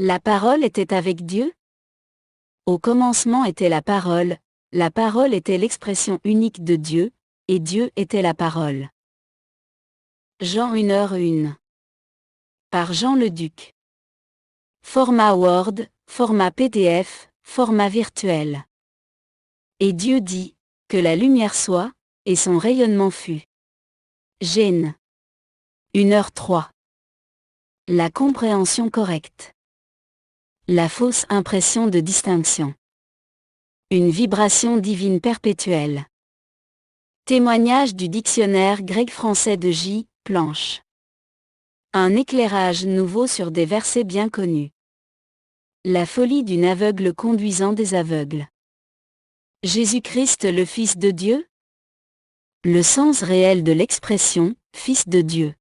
La parole était avec Dieu? Au commencement était la parole était l'expression unique de Dieu, et Dieu était la parole. Jean 1h1. Par Jean Leduc. Format Word, format PDF, format virtuel. Et Dieu dit, que la lumière soit, et son rayonnement fut. Gêne. 1h3. La compréhension correcte. La fausse impression de distinction. Une vibration divine perpétuelle. Témoignage du dictionnaire grec-français de J. Planche. Un éclairage nouveau sur des versets bien connus. La folie d'une aveugle conduisant des aveugles. Jésus-Christ le Fils de Dieu? Le sens réel de l'expression « Fils de Dieu ».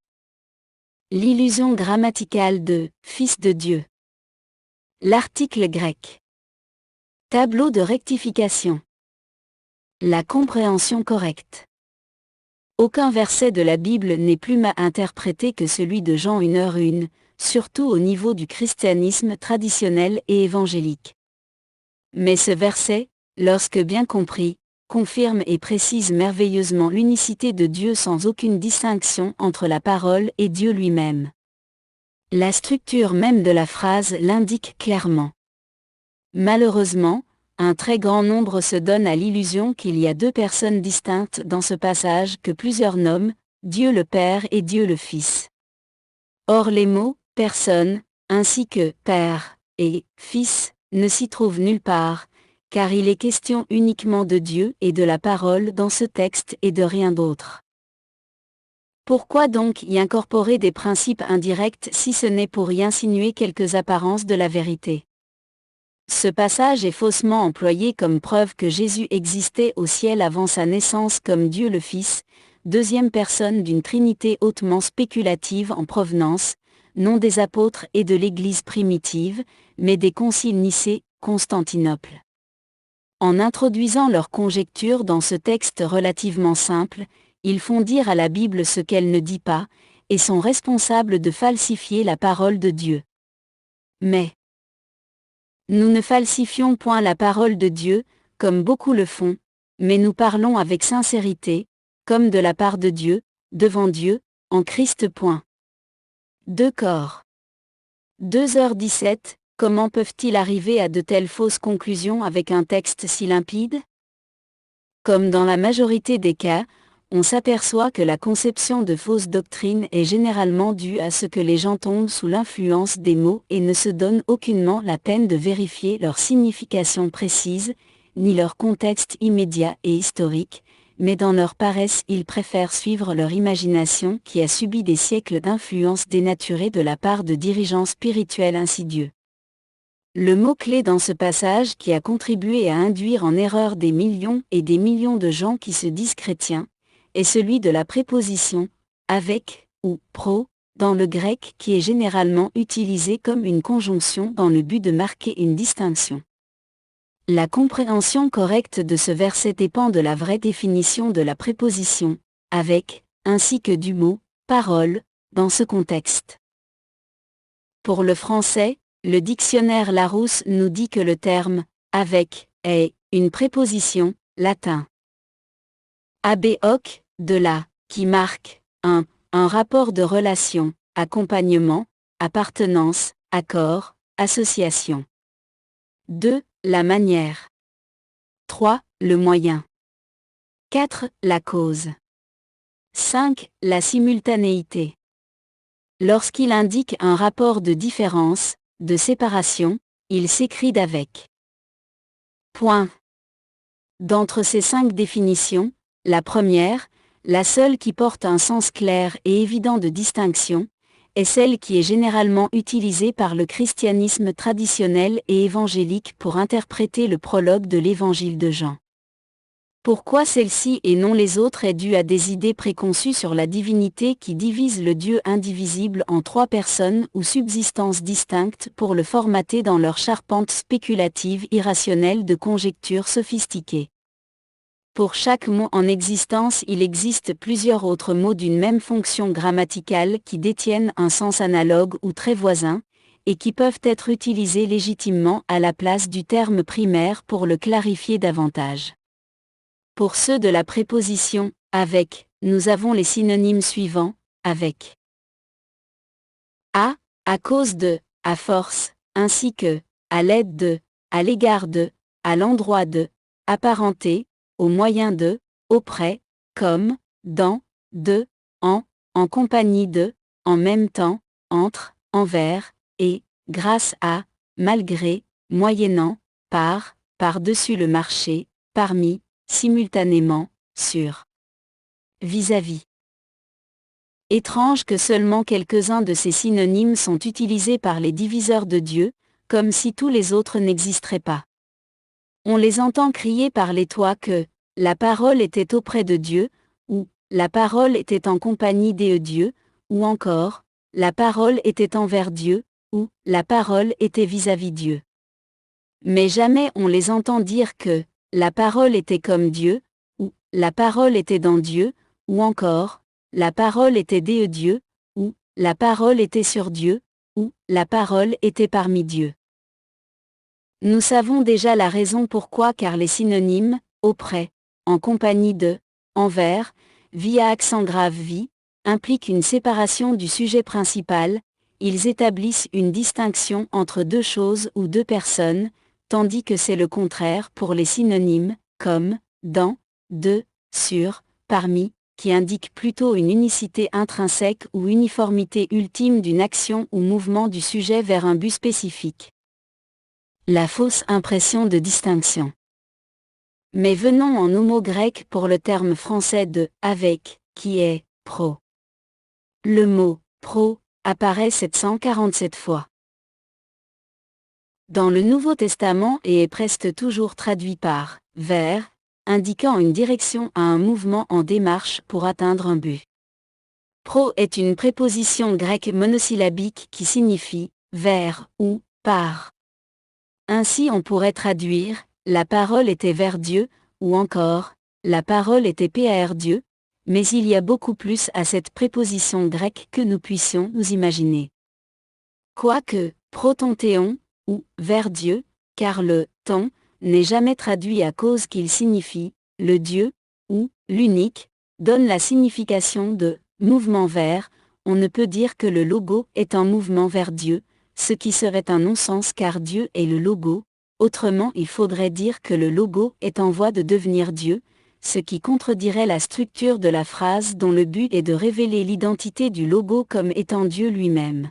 L'illusion grammaticale de « Fils de Dieu ». L'article grec. Tableau de rectification. La compréhension correcte. Aucun verset de la Bible n'est plus mal interprété que celui de Jean 1h1, surtout au niveau du christianisme traditionnel et évangélique. Mais ce verset, lorsque bien compris, confirme et précise merveilleusement l'unicité de Dieu sans aucune distinction entre la parole et Dieu lui-même. La structure même de la phrase l'indique clairement. Malheureusement, un très grand nombre se donne à l'illusion qu'il y a deux personnes distinctes dans ce passage que plusieurs nomment, Dieu le Père et Dieu le Fils. Or les mots « personne » ainsi que « Père » et « Fils » ne s'y trouvent nulle part, car il est question uniquement de Dieu et de la parole dans ce texte et de rien d'autre. Pourquoi donc y incorporer des principes indirects si ce n'est pour y insinuer quelques apparences de la vérité? Ce passage est faussement employé comme preuve que Jésus existait au ciel avant sa naissance comme Dieu le Fils, deuxième personne d'une Trinité hautement spéculative en provenance, non des apôtres et de l'Église primitive, mais des conciles Nicée, Constantinople. En introduisant leurs conjectures dans ce texte relativement simple, ils font dire à la Bible ce qu'elle ne dit pas, et sont responsables de falsifier la parole de Dieu. Mais nous ne falsifions point la parole de Dieu, comme beaucoup le font, mais nous parlons avec sincérité, comme de la part de Dieu, devant Dieu, en Christ. 2 Cor. 2h17. Comment peuvent-ils arriver à de telles fausses conclusions avec un texte si limpide? Comme dans la majorité des cas, on s'aperçoit que la conception de fausses doctrines est généralement due à ce que les gens tombent sous l'influence des mots et ne se donnent aucunement la peine de vérifier leur signification précise, ni leur contexte immédiat et historique, mais dans leur paresse ils préfèrent suivre leur imagination qui a subi des siècles d'influence dénaturée de la part de dirigeants spirituels insidieux. Le mot-clé dans ce passage qui a contribué à induire en erreur des millions et des millions de gens qui se disent chrétiens, est celui de la préposition « avec » ou « pro » dans le grec qui est généralement utilisé comme une conjonction dans le but de marquer une distinction. La compréhension correcte de ce verset dépend de la vraie définition de la préposition « avec » ainsi que du mot « parole » dans ce contexte. Pour le français, le dictionnaire Larousse nous dit que le terme « avec » est une préposition, latin. Ab hoc, de là, qui marque, un rapport de relation, accompagnement, appartenance, accord, association. 2. La manière. 3. Le moyen. 4. La cause. 5. La simultanéité. Lorsqu'il indique un rapport de différence, de séparation, il s'écrit d'avec. Point. D'entre ces 5 définitions, la première, la seule qui porte un sens clair et évident de distinction, est celle qui est généralement utilisée par le christianisme traditionnel et évangélique pour interpréter le prologue de l'évangile de Jean. Pourquoi celle-ci et non les autres est due à des idées préconçues sur la divinité qui divisent le Dieu indivisible en 3 personnes ou subsistances distinctes pour le formater dans leur charpente spéculative irrationnelle de conjectures sophistiquées. Pour chaque mot en existence, il existe plusieurs autres mots d'une même fonction grammaticale qui détiennent un sens analogue ou très voisin, et qui peuvent être utilisés légitimement à la place du terme primaire pour le clarifier davantage. Pour ceux de la préposition « avec », nous avons les synonymes suivants, avec à cause de, à force, ainsi que, à l'aide de, à l'égard de, à l'endroit de, apparenté, au moyen de, auprès, comme, dans, de, en compagnie de, en même temps, entre, envers, et, grâce à, malgré, moyennant, par-dessus le marché, parmi, simultanément, sur, vis-à-vis. Étrange que seulement quelques-uns de ces synonymes sont utilisés par les diviseurs de Dieu, comme si tous les autres n'existeraient pas. On les entend crier par les toits que « la parole était auprès de Dieu » ou « la parole était en compagnie des dieux » ou encore « la parole était envers Dieu » ou « la parole était vis-à-vis Dieu ». Mais jamais on les entend dire que « la parole était comme Dieu » ou « la parole était dans Dieu » ou encore la parole était des dieux, ou la parole était sur Dieu, ou la parole était parmi Dieu. Nous savons déjà la raison pourquoi, car les synonymes auprès, en compagnie de, envers, vie à accent grave vie, impliquent une séparation du sujet principal, ils établissent une distinction entre deux choses ou deux personnes, tandis que c'est le contraire pour les synonymes comme dans, de, sur, parmi, qui indique plutôt une unicité intrinsèque ou uniformité ultime d'une action ou mouvement du sujet vers un but spécifique. La fausse impression de distinction. Mais venons en homo grec pour le terme français de « avec », qui est « pro ». Le mot « pro » apparaît 747 fois dans le Nouveau Testament et est presque toujours traduit par « vers », indiquant une direction à un mouvement en démarche pour atteindre un but. Pro est une préposition grecque monosyllabique qui signifie « vers » ou « par ». Ainsi on pourrait traduire « la parole était vers Dieu » ou encore « la parole était par Dieu », mais il y a beaucoup plus à cette préposition grecque que nous puissions nous imaginer. Quoique « protontéon » ou « vers Dieu », car le « ton » n'est jamais traduit à cause qu'il signifie « le Dieu » ou « l'unique », donne la signification de « mouvement vers », on ne peut dire que le logo est un mouvement vers Dieu, ce qui serait un non-sens car Dieu est le logo, autrement il faudrait dire que le logo est en voie de devenir Dieu, ce qui contredirait la structure de la phrase dont le but est de révéler l'identité du logo comme étant Dieu lui-même.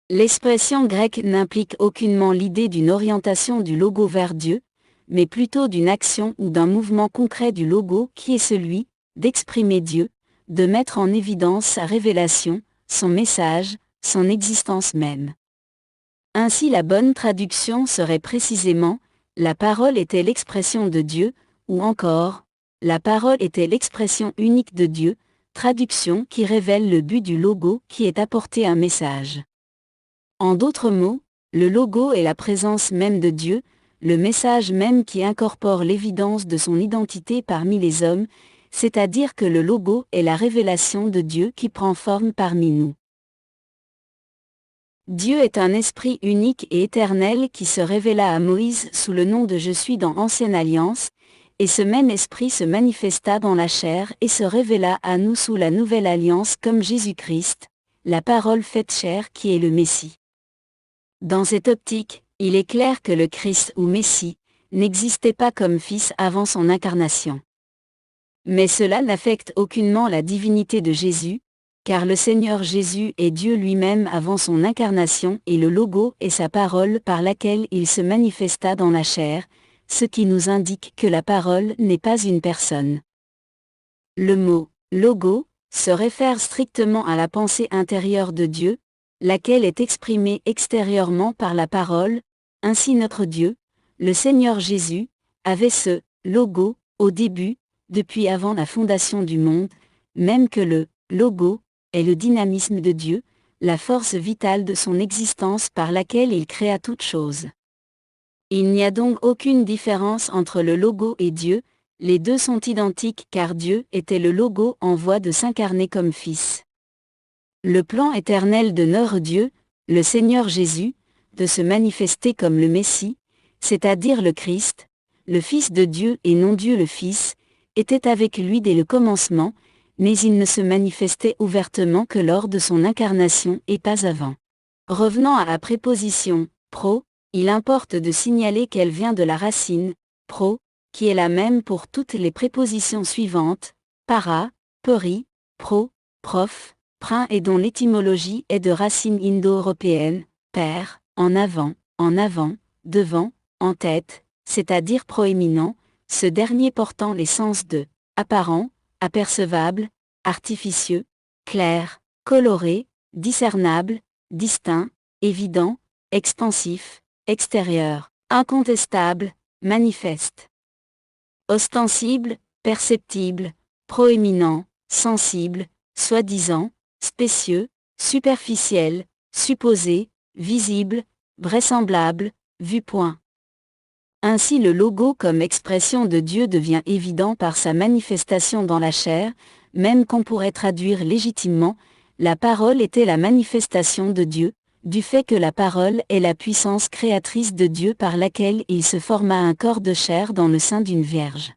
L'expression grecque n'implique aucunement l'idée d'une orientation du logo vers Dieu, mais plutôt d'une action ou d'un mouvement concret du logo qui est celui d'exprimer Dieu, de mettre en évidence sa révélation, son message, son existence même. Ainsi la bonne traduction serait précisément « la parole était l'expression de Dieu » ou encore « la parole était l'expression unique de Dieu », traduction qui révèle le but du logo qui est apporter un message. En d'autres mots, le logo est la présence même de Dieu, le message même qui incorpore l'évidence de son identité parmi les hommes, c'est-à-dire que le logo est la révélation de Dieu qui prend forme parmi nous. Dieu est un esprit unique et éternel qui se révéla à Moïse sous le nom de Je suis dans Ancienne Alliance, et ce même esprit se manifesta dans la chair et se révéla à nous sous la Nouvelle Alliance comme Jésus-Christ, la parole faite chair qui est le Messie. Dans cette optique, il est clair que le Christ ou Messie n'existait pas comme Fils avant son incarnation. Mais cela n'affecte aucunement la divinité de Jésus, car le Seigneur Jésus est Dieu lui-même avant son incarnation et le logo est sa parole par laquelle il se manifesta dans la chair, ce qui nous indique que la parole n'est pas une personne. Le mot « logo » se réfère strictement à la pensée intérieure de Dieu, laquelle est exprimée extérieurement par la parole, ainsi notre Dieu, le Seigneur Jésus, avait ce « logo » au début, depuis avant la fondation du monde, même que le « logo » est le dynamisme de Dieu, la force vitale de son existence par laquelle il créa toutes choses. Il n'y a donc aucune différence entre le logo et Dieu, les deux sont identiques car Dieu était le logo en voie de s'incarner comme Fils. Le plan éternel de notre Dieu, le Seigneur Jésus, de se manifester comme le Messie, c'est-à-dire le Christ, le Fils de Dieu et non Dieu le Fils, était avec lui dès le commencement, mais il ne se manifestait ouvertement que lors de son incarnation et pas avant. Revenant à la préposition « pro », il importe de signaler qu'elle vient de la racine « pro », qui est la même pour toutes les prépositions suivantes, para, peri, pro, prof, prin et dont l'étymologie est de racine indo-européenne, per, en avant, devant, en tête, c'est-à-dire proéminent, ce dernier portant les sens de apparent, apercevable, artificieux, clair, coloré, discernable, distinct, évident, expansif, extérieur, incontestable, manifeste. Ostensible, perceptible, proéminent, sensible, soi-disant, spécieux, superficiel, supposé, visible, vraisemblable, vu. Ainsi le logo comme expression de Dieu devient évident par sa manifestation dans la chair, même qu'on pourrait traduire légitimement, la parole était la manifestation de Dieu, du fait que la parole est la puissance créatrice de Dieu par laquelle il se forma un corps de chair dans le sein d'une vierge.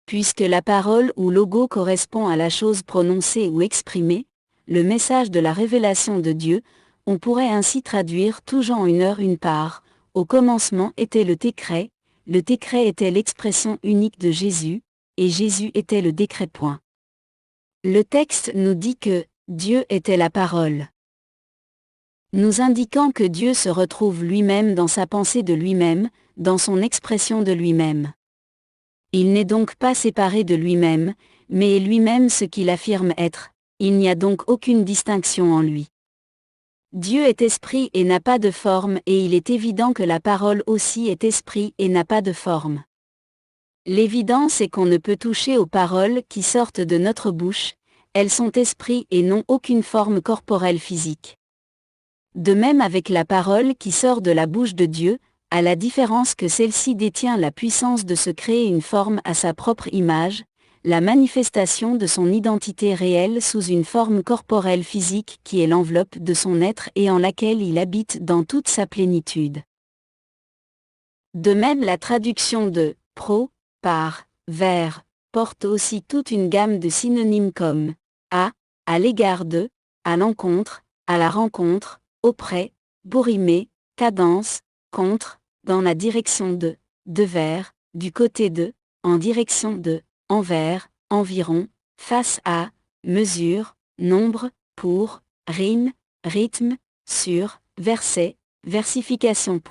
Puisque la parole ou logo correspond à la chose prononcée ou exprimée, le message de la révélation de Dieu, on pourrait ainsi traduire toujours en une heure une part. Au commencement était le décret était l'expression unique de Jésus, et Jésus était le décret. Le texte nous dit que Dieu était la parole, nous indiquant que Dieu se retrouve lui-même dans sa pensée de lui-même, dans son expression de lui-même. Il n'est donc pas séparé de lui-même, mais est lui-même ce qu'il affirme être, il n'y a donc aucune distinction en lui. Dieu est esprit et n'a pas de forme et il est évident que la parole aussi est esprit et n'a pas de forme. L'évidence est qu'on ne peut toucher aux paroles qui sortent de notre bouche, elles sont esprit et n'ont aucune forme corporelle physique. De même avec la parole qui sort de la bouche de Dieu, à la différence que celle-ci détient la puissance de se créer une forme à sa propre image, la manifestation de son identité réelle sous une forme corporelle physique qui est l'enveloppe de son être et en laquelle il habite dans toute sa plénitude. De même la traduction de « pro » par « vers » porte aussi toute une gamme de synonymes comme « à l'égard de »,« à l'encontre »,« à la rencontre »,« auprès »,« bourrimé »,« cadence »,« contre »,« dans la direction de »,« vers »,« du côté de »,« en direction de », envers, environ, face à, mesure, nombre, pour, rime, rythme, sur, verset, versification.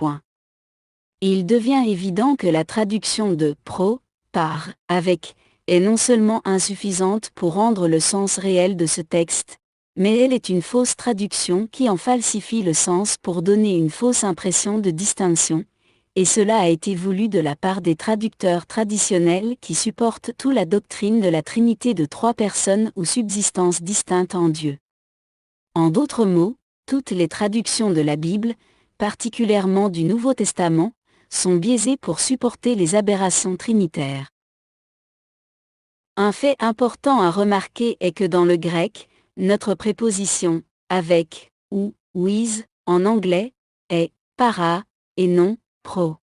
Il devient évident que la traduction de pro, par, avec, est non seulement insuffisante pour rendre le sens réel de ce texte, mais elle est une fausse traduction qui en falsifie le sens pour donner une fausse impression de distinction, et cela a été voulu de la part des traducteurs traditionnels qui supportent toute la doctrine de la Trinité de trois personnes ou subsistances distinctes en Dieu. En d'autres mots, toutes les traductions de la Bible, particulièrement du Nouveau Testament, sont biaisées pour supporter les aberrations trinitaires. Un fait important à remarquer est que dans le grec, notre préposition « avec » ou « with » en anglais, est « para » et non « pro ».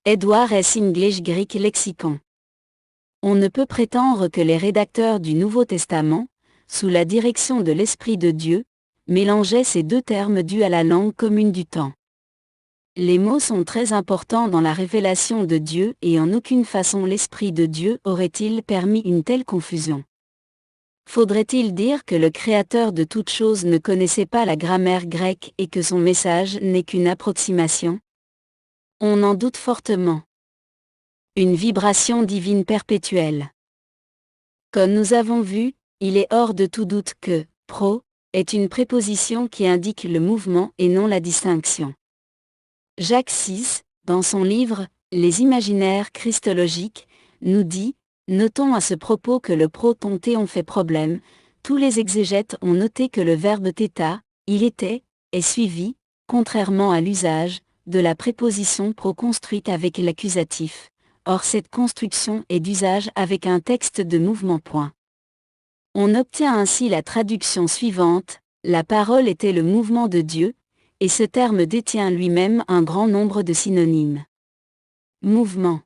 Edward S. English Greek Lexicon. On ne peut prétendre que les rédacteurs du Nouveau Testament, sous la direction de l'Esprit de Dieu, mélangeaient ces deux termes dus à la langue commune du temps. Les mots sont très importants dans la révélation de Dieu et en aucune façon l'Esprit de Dieu aurait-il permis une telle confusion. Faudrait-il dire que le Créateur de toutes choses ne connaissait pas la grammaire grecque et que son message n'est qu'une approximation ? On en doute fortement. Une vibration divine perpétuelle. Comme nous avons vu, il est hors de tout doute que « pro » est une préposition qui indique le mouvement et non la distinction. Jacques VI, dans son livre « Les imaginaires christologiques », nous dit « Notons à ce propos que le proton-théon fait problème, tous les exégètes ont noté que le verbe theta, il était, est suivi, contrairement à l'usage, de la préposition pro construite avec l'accusatif. Or cette construction est d'usage avec un texte de mouvement. On obtient ainsi la traduction suivante: la parole était le mouvement de Dieu, et ce terme détient lui-même un grand nombre de synonymes. Mouvement.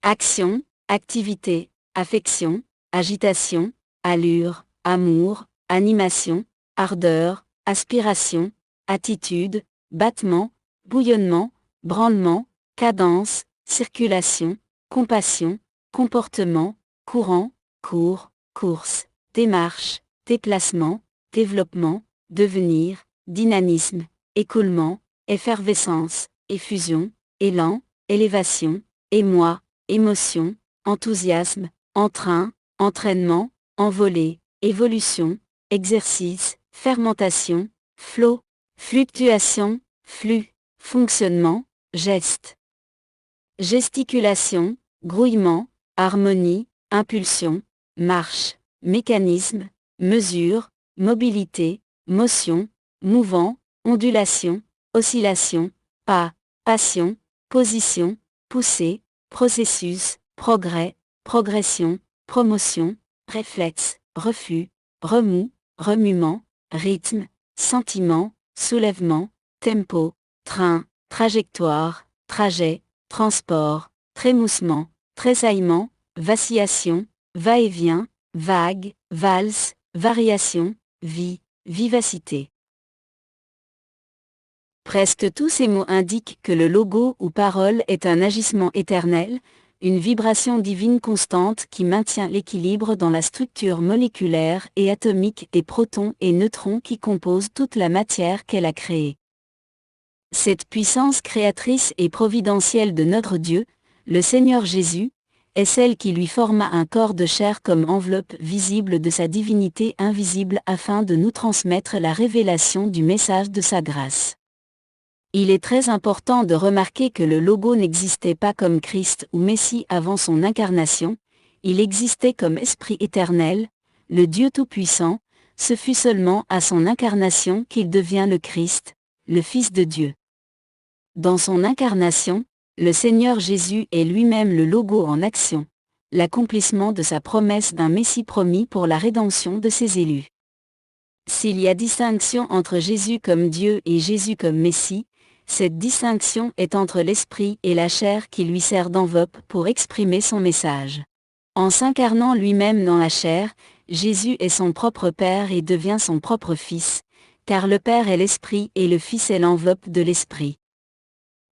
Action, activité, affection, agitation, allure, amour, animation, ardeur, aspiration, attitude, battement, bouillonnement, branlement, cadence, circulation, compassion, comportement, courant, cours, course, démarche, déplacement, développement, devenir, dynamisme, écoulement, effervescence, effusion, élan, élévation, émoi, émotion, enthousiasme, entrain, entraînement, envolée, évolution, exercice, fermentation, flot, fluctuation, flux, fonctionnement, geste. Gesticulation, grouillement, harmonie, impulsion, marche, mécanisme, mesure, mobilité, motion, mouvant, ondulation, oscillation, pas, passion, position, poussée, processus, progrès, progression, promotion, réflexe, refus, remous, remuement, rythme, sentiment, soulèvement, tempo, train, trajectoire, trajet, transport, trémoussement, tressaillement, vacillation, va-et-vient, vague, valse, variation, vie, vivacité. Presque tous ces mots indiquent que le logo ou parole est un agissement éternel, une vibration divine constante qui maintient l'équilibre dans la structure moléculaire et atomique des protons et neutrons qui composent toute la matière qu'elle a créée. Cette puissance créatrice et providentielle de notre Dieu, le Seigneur Jésus, est celle qui lui forma un corps de chair comme enveloppe visible de sa divinité invisible afin de nous transmettre la révélation du message de sa grâce. Il est très important de remarquer que le logo n'existait pas comme Christ ou Messie avant son incarnation, il existait comme Esprit éternel, le Dieu Tout-Puissant, ce fut seulement à son incarnation qu'il devient le Christ, le Fils de Dieu. Dans son incarnation, le Seigneur Jésus est lui-même le logo en action, l'accomplissement de sa promesse d'un Messie promis pour la rédemption de ses élus. S'il y a distinction entre Jésus comme Dieu et Jésus comme Messie, cette distinction est entre l'esprit et la chair qui lui sert d'enveloppe pour exprimer son message. En s'incarnant lui-même dans la chair, Jésus est son propre Père et devient son propre Fils, car le Père est l'Esprit et le Fils est l'enveloppe de l'Esprit.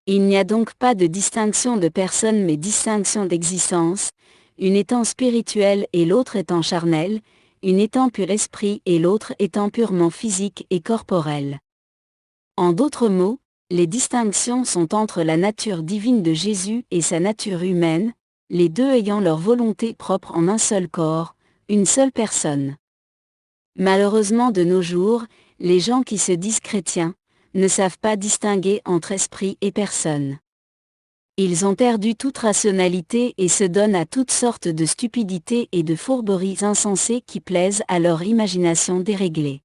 Il n'y a donc pas de distinction de personne mais distinction d'existence, une étant spirituelle et l'autre étant charnelle, une étant pur esprit et l'autre étant purement physique et corporelle. En d'autres mots, les distinctions sont entre la nature divine de Jésus et sa nature humaine, les deux ayant leur volonté propre en un seul corps, une seule personne. Malheureusement de nos jours, les gens qui se disent chrétiens, ne savent pas distinguer entre esprit et personne. Ils ont perdu toute rationalité et se donnent à toutes sortes de stupidités et de fourberies insensées qui plaisent à leur imagination déréglée.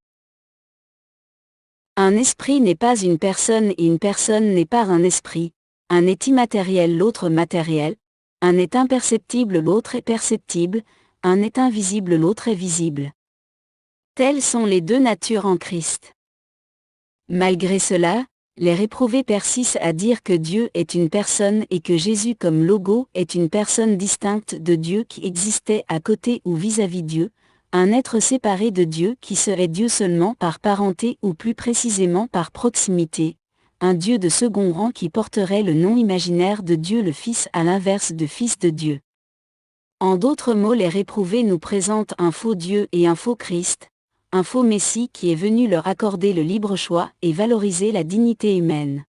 Un esprit n'est pas une personne et une personne n'est pas un esprit, un est immatériel l'autre matériel, un est imperceptible l'autre est perceptible, un est invisible l'autre est visible. Telles sont les deux natures en Christ. Malgré cela, les réprouvés persistent à dire que Dieu est une personne et que Jésus comme logo est une personne distincte de Dieu qui existait à côté ou vis-à-vis Dieu, un être séparé de Dieu qui serait Dieu seulement par parenté ou plus précisément par proximité, un Dieu de second rang qui porterait le nom imaginaire de Dieu le Fils à l'inverse de Fils de Dieu. En d'autres mots, les réprouvés nous présentent un faux Dieu et un faux Christ, un faux Messie qui est venu leur accorder le libre choix et valoriser la dignité humaine.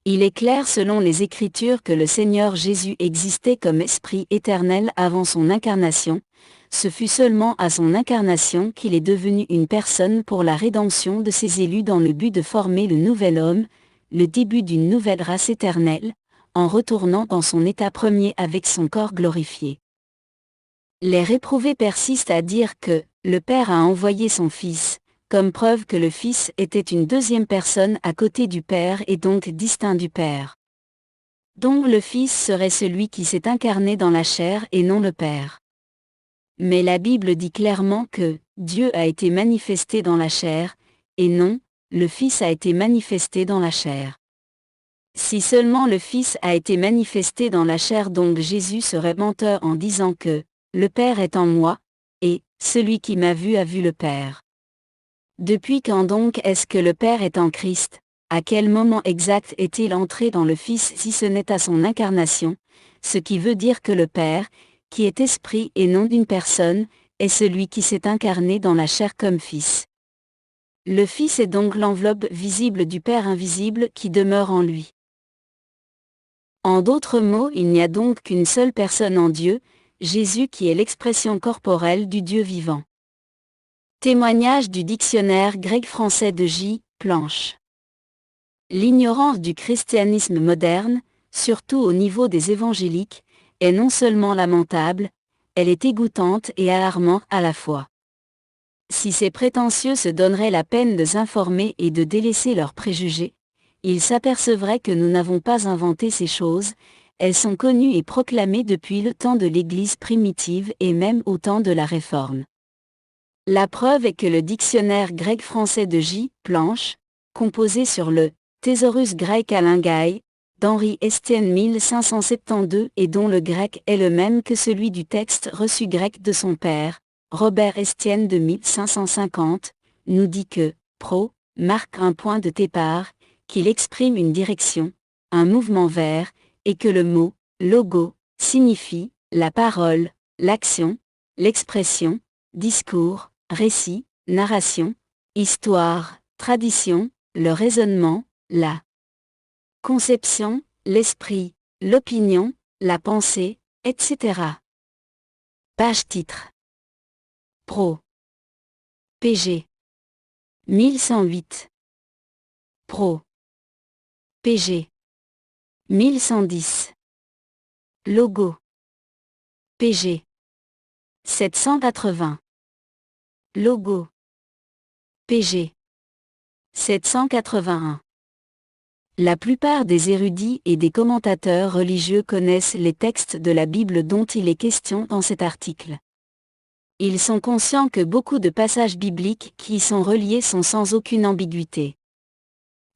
Il est clair selon les Écritures que le Seigneur Jésus existait comme Esprit éternel avant son incarnation, ce fut seulement à son incarnation qu'il est devenu une personne pour la rédemption de ses élus dans le but de former le nouvel homme, le début d'une nouvelle race éternelle, en retournant dans son état premier avec son corps glorifié. Les réprouvés persistent à dire que le Père a envoyé son Fils, comme preuve que le Fils était une deuxième personne à côté du Père et donc distinct du Père. Donc le Fils serait celui qui s'est incarné dans la chair et non le Père. Mais la Bible dit clairement que Dieu a été manifesté dans la chair, et non, le Fils a été manifesté dans la chair. Si seulement le Fils a été manifesté dans la chair, donc Jésus serait menteur en disant que « Le Père est en moi », et « Celui qui m'a vu a vu le Père ». Depuis quand donc est-ce que le Père est en Christ? À quel moment exact est-il entré dans le Fils si ce n'est à son incarnation, ce qui veut dire que le Père, qui est esprit et non d'une personne, est celui qui s'est incarné dans la chair comme Fils. Le Fils est donc l'enveloppe visible du Père invisible qui demeure en lui. En d'autres mots, il n'y a donc qu'une seule personne en Dieu, Jésus qui est l'expression corporelle du Dieu vivant. Témoignage du dictionnaire grec-français de J. Planche. L'ignorance du christianisme moderne, surtout au niveau des évangéliques, est non seulement lamentable, elle est égouttante et alarmante à la fois. Si ces prétentieux se donneraient la peine de s'informer et de délaisser leurs préjugés, ils s'apercevraient que nous n'avons pas inventé ces choses, elles sont connues et proclamées depuis le temps de l'Église primitive et même au temps de la Réforme. La preuve est que le dictionnaire grec-français de J. Planche, composé sur le Thésaurus grec Alingaï, d'Henri Estienne 1572 et dont le grec est le même que celui du texte reçu grec de son père, Robert Estienne de 1550, nous dit que « pro » marque un point de départ, qu'il exprime une direction, un mouvement vers, et que le mot « logo » signifie la parole, l'action, l'expression, discours, récit, narration, histoire, tradition, le raisonnement, la conception, l'esprit, l'opinion, la pensée, etc. Page titre. Pro. PG. 1108. Pro. PG. 1110. Logo. PG. 780. Logo. PG. 781. La plupart des érudits et des commentateurs religieux connaissent les textes de la Bible dont il est question dans cet article. Ils sont conscients que beaucoup de passages bibliques qui y sont reliés sont sans aucune ambiguïté.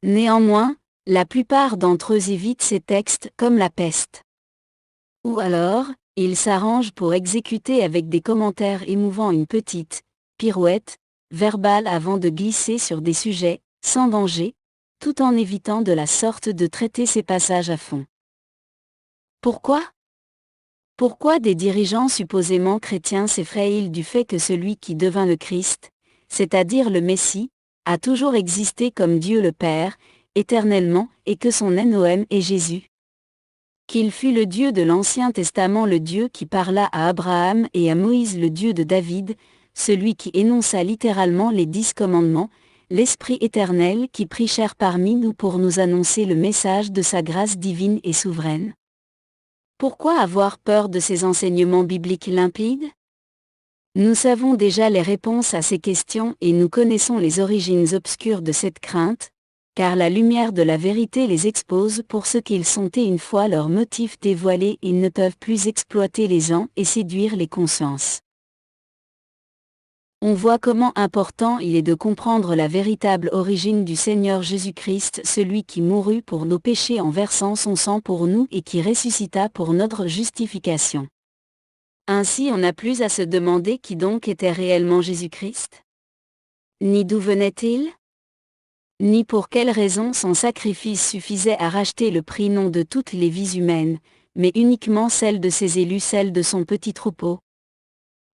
Néanmoins, la plupart d'entre eux évitent ces textes comme la peste. Ou alors, ils s'arrangent pour exécuter avec des commentaires émouvants une petite pirouette verbale avant de glisser sur des sujets sans danger, tout en évitant de la sorte de traiter ces passages à fond. Pourquoi ? Pourquoi des dirigeants supposément chrétiens s'effraient-ils du fait que celui qui devint le Christ, c'est-à-dire le Messie, a toujours existé comme Dieu le Père, éternellement, et que son nom est Jésus ? Qu'il fut le Dieu de l'Ancien Testament, le Dieu qui parla à Abraham et à Moïse, le Dieu de David, celui qui énonça littéralement les 10 commandements, l'Esprit éternel qui prit chair parmi nous pour nous annoncer le message de sa grâce divine et souveraine. Pourquoi avoir peur de ces enseignements bibliques limpides ? Nous savons déjà les réponses à ces questions et nous connaissons les origines obscures de cette crainte, car la lumière de la vérité les expose pour ce qu'ils sont et une fois leurs motifs dévoilés, ils ne peuvent plus exploiter les gens et séduire les consciences. On voit comment important il est de comprendre la véritable origine du Seigneur Jésus-Christ, celui qui mourut pour nos péchés en versant son sang pour nous et qui ressuscita pour notre justification. Ainsi on n'a plus à se demander qui donc était réellement Jésus-Christ. Ni d'où venait-il ? Ni pour quelle raison son sacrifice suffisait à racheter le prix non de toutes les vies humaines, mais uniquement celle de ses élus, celle de son petit troupeau.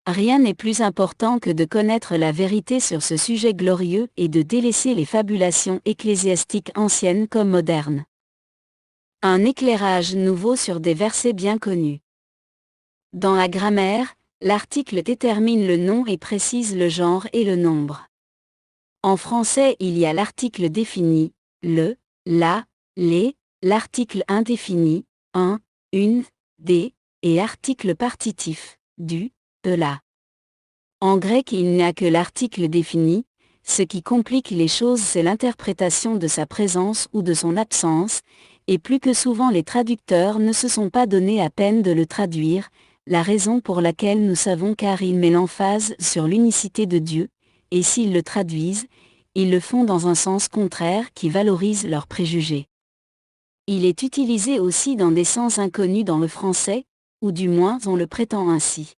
Rien n'est plus important que de connaître la vérité sur ce sujet glorieux et de délaisser les fabulations ecclésiastiques anciennes comme modernes. Un éclairage nouveau sur des versets bien connus. Dans la grammaire, l'article détermine le nom et précise le genre et le nombre. En français, il y a l'article défini, le, la, les, l'article indéfini, un, une, des, et l'article partitif, du, la. En grec, il n'y a que l'article défini, ce qui complique les choses, c'est l'interprétation de sa présence ou de son absence, et plus que souvent les traducteurs ne se sont pas donné à peine de le traduire, la raison pour laquelle nous savons car ils mettent l'emphase sur l'unicité de Dieu, et s'ils le traduisent, ils le font dans un sens contraire qui valorise leurs préjugés. Il est utilisé aussi dans des sens inconnus dans le français, ou du moins on le prétend ainsi.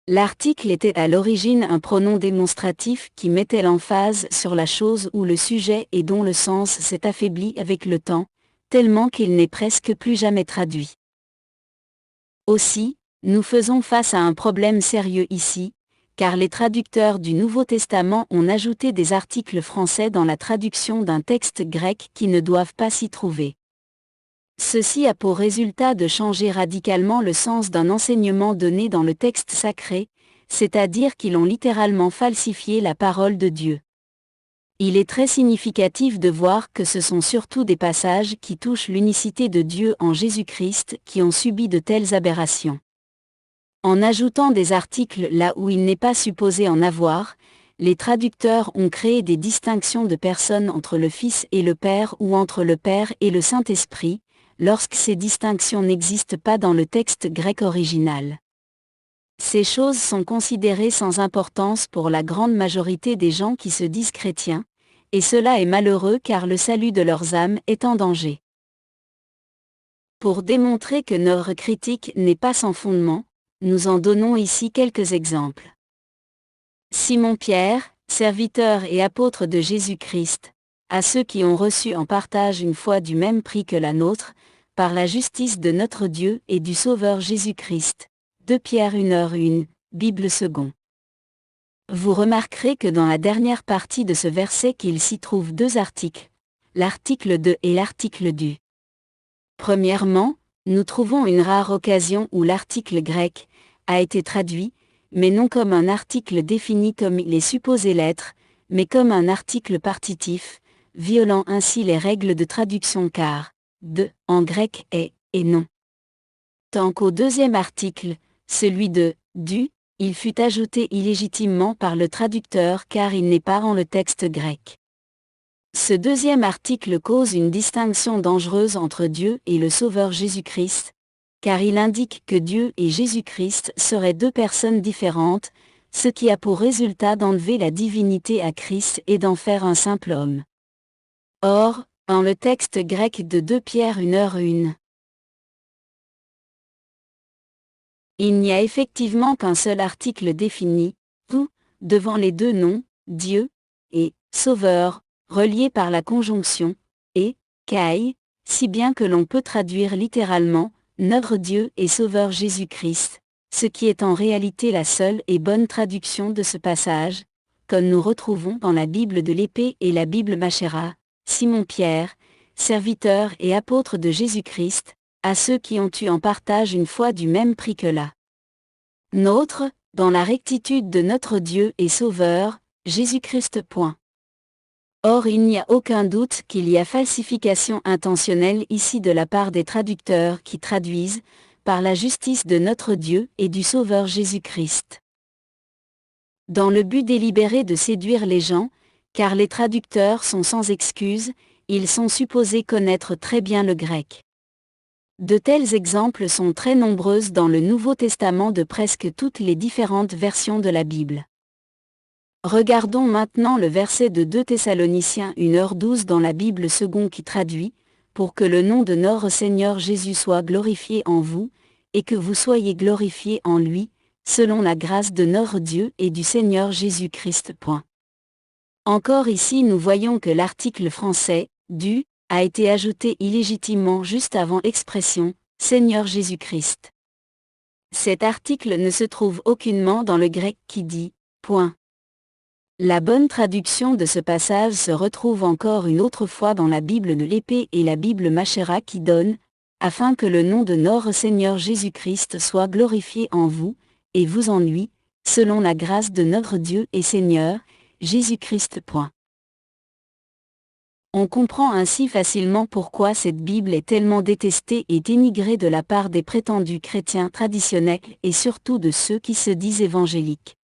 L'article était à l'origine un pronom démonstratif qui mettait l'emphase sur la chose ou le sujet et dont le sens s'est affaibli avec le temps, tellement qu'il n'est presque plus jamais traduit. Aussi, nous faisons face à un problème sérieux ici, car les traducteurs du Nouveau Testament ont ajouté des articles français dans la traduction d'un texte grec qui ne doivent pas s'y trouver. Ceci a pour résultat de changer radicalement le sens d'un enseignement donné dans le texte sacré, c'est-à-dire qu'ils ont littéralement falsifié la parole de Dieu. Il est très significatif de voir que ce sont surtout des passages qui touchent l'unicité de Dieu en Jésus-Christ qui ont subi de telles aberrations. En ajoutant des articles là où il n'est pas supposé en avoir, les traducteurs ont créé des distinctions de personnes entre le Fils et le Père ou entre le Père et le Saint-Esprit, lorsque ces distinctions n'existent pas dans le texte grec original. Ces choses sont considérées sans importance pour la grande majorité des gens qui se disent chrétiens, et cela est malheureux car le salut de leurs âmes est en danger. Pour démontrer que notre critique n'est pas sans fondement, nous en donnons ici quelques exemples. Simon-Pierre, serviteur et apôtre de Jésus-Christ, à ceux qui ont reçu en partage une foi du même prix que la nôtre, par la justice de notre Dieu et du Sauveur Jésus-Christ. 2 Pierre 1h1, Bible 2. Vous remarquerez que dans la dernière partie de ce verset qu'il s'y trouve deux articles, l'article de et l'article du. Premièrement, nous trouvons une rare occasion où l'article grec a été traduit, mais non comme un article défini comme il est supposé l'être, mais comme un article partitif, violant ainsi les règles de traduction car de en grec est et non. Tant qu'au deuxième article, celui de du, il fut ajouté illégitimement par le traducteur car il n'est pas en le texte grec. Ce deuxième article cause une distinction dangereuse entre Dieu et le Sauveur Jésus-Christ, car il indique que Dieu et Jésus-Christ seraient deux personnes différentes, ce qui a pour résultat d'enlever la divinité à Christ et d'en faire un simple homme. Or, en le texte grec de 2 Pierre 1h1, il n'y a effectivement qu'un seul article défini, tout, devant les deux noms, Dieu et Sauveur, reliés par la conjonction et kai, si bien que l'on peut traduire littéralement notre Dieu et Sauveur Jésus-Christ, ce qui est en réalité la seule et bonne traduction de ce passage, comme nous retrouvons dans la Bible de l'Épée et la Bible Machera, Simon-Pierre, serviteur et apôtre de Jésus-Christ, à ceux qui ont eu en partage une foi du même prix que la nôtre, dans la rectitude de notre Dieu et Sauveur, Jésus-Christ. Or il n'y a aucun doute qu'il y a falsification intentionnelle ici de la part des traducteurs qui traduisent, par la justice de notre Dieu et du Sauveur Jésus-Christ. Dans le but délibéré de séduire les gens, car les traducteurs sont sans excuse, ils sont supposés connaître très bien le grec. De tels exemples sont très nombreux dans le Nouveau Testament de presque toutes les différentes versions de la Bible. Regardons maintenant le verset de 2 Thessaloniciens 1h12 dans la Bible seconde qui traduit « Pour que le nom de notre Seigneur Jésus soit glorifié en vous, et que vous soyez glorifiés en lui, selon la grâce de notre Dieu et du Seigneur Jésus-Christ. » Encore ici nous voyons que l'article français « du » a été ajouté illégitimement juste avant l'expression « Seigneur Jésus-Christ ». Cet article ne se trouve aucunement dans le grec qui dit « point ». La bonne traduction de ce passage se retrouve encore une autre fois dans la Bible de l'Épée et la Bible Machera qui donne « Afin que le nom de notre Seigneur Jésus-Christ soit glorifié en vous, et vous en lui, selon la grâce de notre Dieu et Seigneur, Jésus-Christ. » On comprend ainsi facilement pourquoi cette Bible est tellement détestée et dénigrée de la part des prétendus chrétiens traditionnels et surtout de ceux qui se disent évangéliques.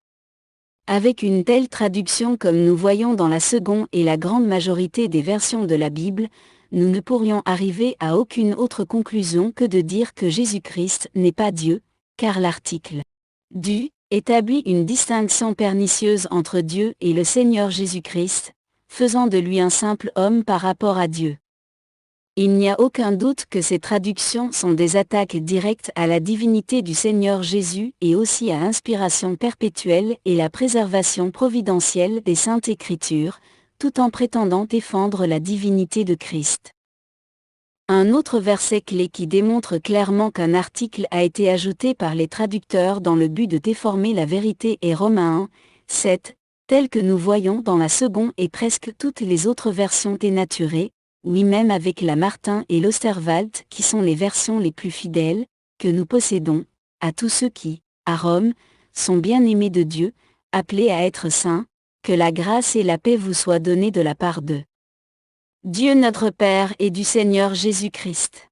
Avec une telle traduction comme nous voyons dans la seconde et la grande majorité des versions de la Bible, nous ne pourrions arriver à aucune autre conclusion que de dire que Jésus-Christ n'est pas Dieu, car l'article « du » établit une distinction pernicieuse entre Dieu et le Seigneur Jésus-Christ, faisant de lui un simple homme par rapport à Dieu. Il n'y a aucun doute que ces traductions sont des attaques directes à la divinité du Seigneur Jésus et aussi à l'inspiration perpétuelle et la préservation providentielle des Saintes Écritures, tout en prétendant défendre la divinité de Christ. Un autre verset clé qui démontre clairement qu'un article a été ajouté par les traducteurs dans le but de déformer la vérité est Romains 1, 7, tel que nous voyons dans la seconde et presque toutes les autres versions dénaturées, oui même avec la Martin et l'Osterwald qui sont les versions les plus fidèles, que nous possédons, à tous ceux qui, à Rome, sont bien-aimés de Dieu, appelés à être saints, que la grâce et la paix vous soient données de la part de Dieu notre Père et du Seigneur Jésus-Christ.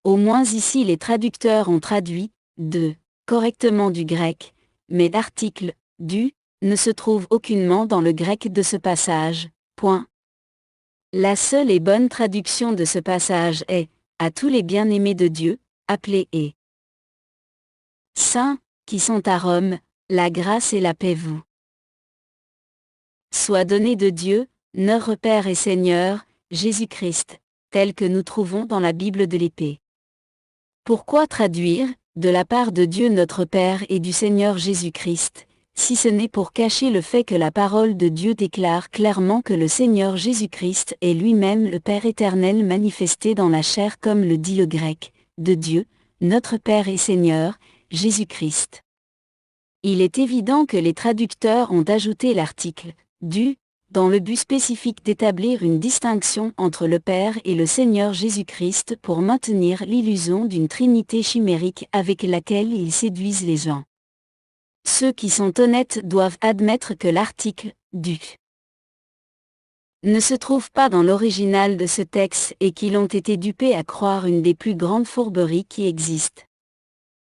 Au moins ici les traducteurs ont traduit « de » correctement du grec, mais l'article « du » ne se trouve aucunement dans le grec de ce passage, point. La seule et bonne traduction de ce passage est « à tous les bien-aimés de Dieu, appelés et saints, qui sont à Rome, la grâce et la paix vous soient données de Dieu, notre Père et Seigneur, Jésus-Christ, tel que nous trouvons dans la Bible de l'épée. Pourquoi traduire « de la part de Dieu notre Père et du Seigneur Jésus-Christ » si ce n'est pour cacher le fait que la parole de Dieu déclare clairement que le Seigneur Jésus-Christ est lui-même le Père éternel manifesté dans la chair comme le dit le grec, de Dieu, notre Père et Seigneur, Jésus-Christ. Il est évident que les traducteurs ont ajouté l'article « du » dans le but spécifique d'établir une distinction entre le Père et le Seigneur Jésus-Christ pour maintenir l'illusion d'une trinité chimérique avec laquelle ils séduisent les gens. Ceux qui sont honnêtes doivent admettre que l'article « du » ne se trouve pas dans l'original de ce texte et qu'ils ont été dupés à croire une des plus grandes fourberies qui existent.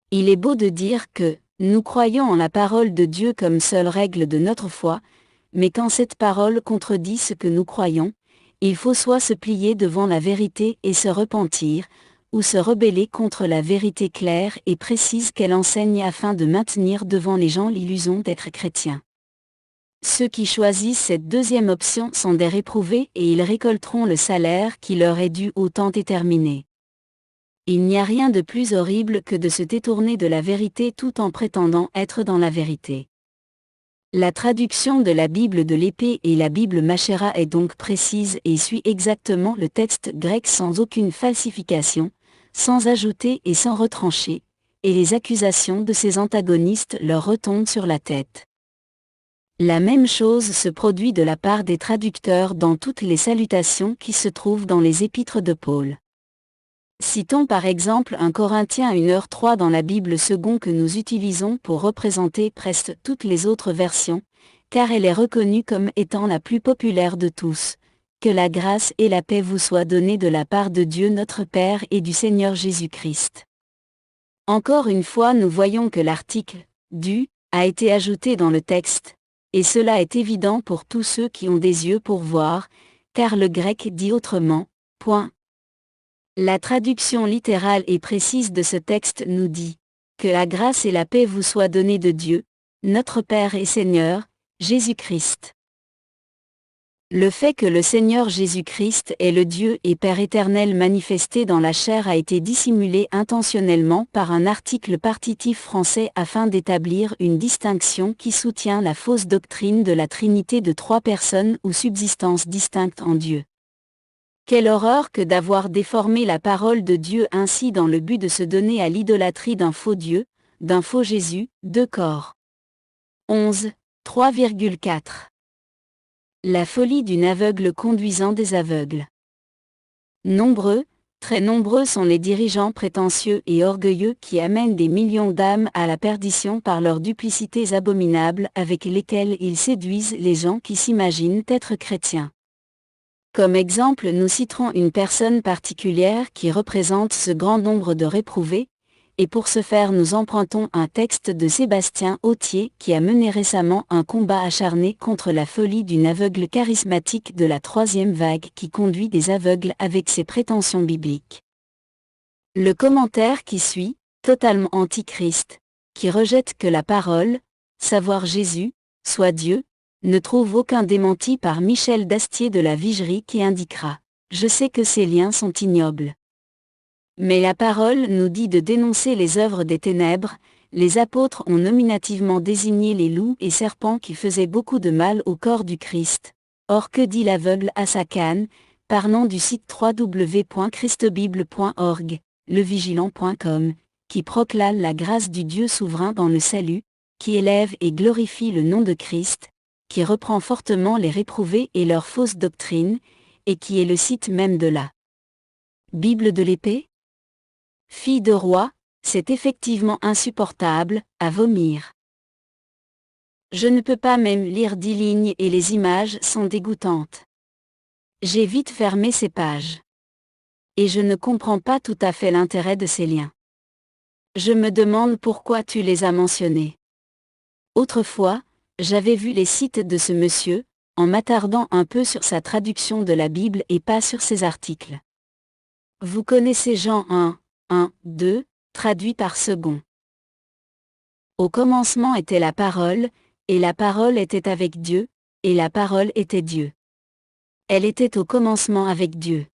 Il est beau de dire que « nous croyons en la parole de Dieu comme seule règle de notre foi », mais quand cette parole contredit ce que nous croyons, il faut soit se plier devant la vérité et se repentir, ou se rebeller contre la vérité claire et précise qu'elle enseigne afin de maintenir devant les gens l'illusion d'être chrétiens. Ceux qui choisissent cette deuxième option sont des réprouvés et ils récolteront le salaire qui leur est dû au temps déterminé. Il n'y a rien de plus horrible que de se détourner de la vérité tout en prétendant être dans la vérité. La traduction de la Bible de l'épée et la Bible Maschera est donc précise et suit exactement le texte grec sans aucune falsification, sans ajouter et sans retrancher, et les accusations de ses antagonistes leur retombent sur la tête. La même chose se produit de la part des traducteurs dans toutes les salutations qui se trouvent dans les épîtres de Paul. Citons par exemple 1 Corinthiens 1h3 dans la Bible seconde que nous utilisons pour représenter presque toutes les autres versions, car elle est reconnue comme étant la plus populaire de tous. Que la grâce et la paix vous soient données de la part de Dieu notre Père et du Seigneur Jésus-Christ. Encore une fois nous voyons que l'article « du » a été ajouté dans le texte, et cela est évident pour tous ceux qui ont des yeux pour voir, car le grec dit autrement, point. La traduction littérale et précise de ce texte nous dit « Que la grâce et la paix vous soient données de Dieu, notre Père et Seigneur, Jésus-Christ ». Le fait que le Seigneur Jésus-Christ est le Dieu et Père éternel manifesté dans la chair a été dissimulé intentionnellement par un article partitif français afin d'établir une distinction qui soutient la fausse doctrine de la Trinité de trois personnes ou subsistances distinctes en Dieu. Quelle horreur que d'avoir déformé la parole de Dieu ainsi dans le but de se donner à l'idolâtrie d'un faux Dieu, d'un faux Jésus, 2 Cor. 11, 3,4. La folie d'une aveugle conduisant des aveugles. Nombreux, très nombreux sont les dirigeants prétentieux et orgueilleux qui amènent des millions d'âmes à la perdition par leurs duplicités abominables avec lesquelles ils séduisent les gens qui s'imaginent être chrétiens. Comme exemple, nous citerons une personne particulière qui représente ce grand nombre de réprouvés, et pour ce faire nous empruntons un texte de Sébastien Autier qui a mené récemment un combat acharné contre la folie d'une aveugle charismatique de la troisième vague qui conduit des aveugles avec ses prétentions bibliques. Le commentaire qui suit, totalement antichrist, qui rejette que la parole, savoir Jésus, soit Dieu, ne trouve aucun démenti par Michel d'Astier de la Vigerie qui indiquera « Je sais que ces liens sont ignobles ». Mais la parole nous dit de dénoncer les œuvres des ténèbres. Les apôtres ont nominativement désigné les loups et serpents qui faisaient beaucoup de mal au corps du Christ. Or que dit l'aveugle à sa canne, parlant du site www.christbible.org, levigilant.com, qui proclame la grâce du Dieu souverain dans le salut, qui élève et glorifie le nom de Christ, qui reprend fortement les réprouvés et leurs fausses doctrines, et qui est le site même de la Bible de l'épée? Fille de roi, c'est effectivement insupportable, à vomir. Je ne peux pas même lire 10 lignes et les images sont dégoûtantes. J'ai vite fermé ces pages. Et je ne comprends pas tout à fait l'intérêt de ces liens. Je me demande pourquoi tu les as mentionnés. Autrefois, j'avais vu les sites de ce monsieur, en m'attardant un peu sur sa traduction de la Bible et pas sur ses articles. Vous connaissez Jean 1, 2, traduit par second. Au commencement était la parole, et la parole était avec Dieu, et la parole était Dieu. Elle était au commencement avec Dieu.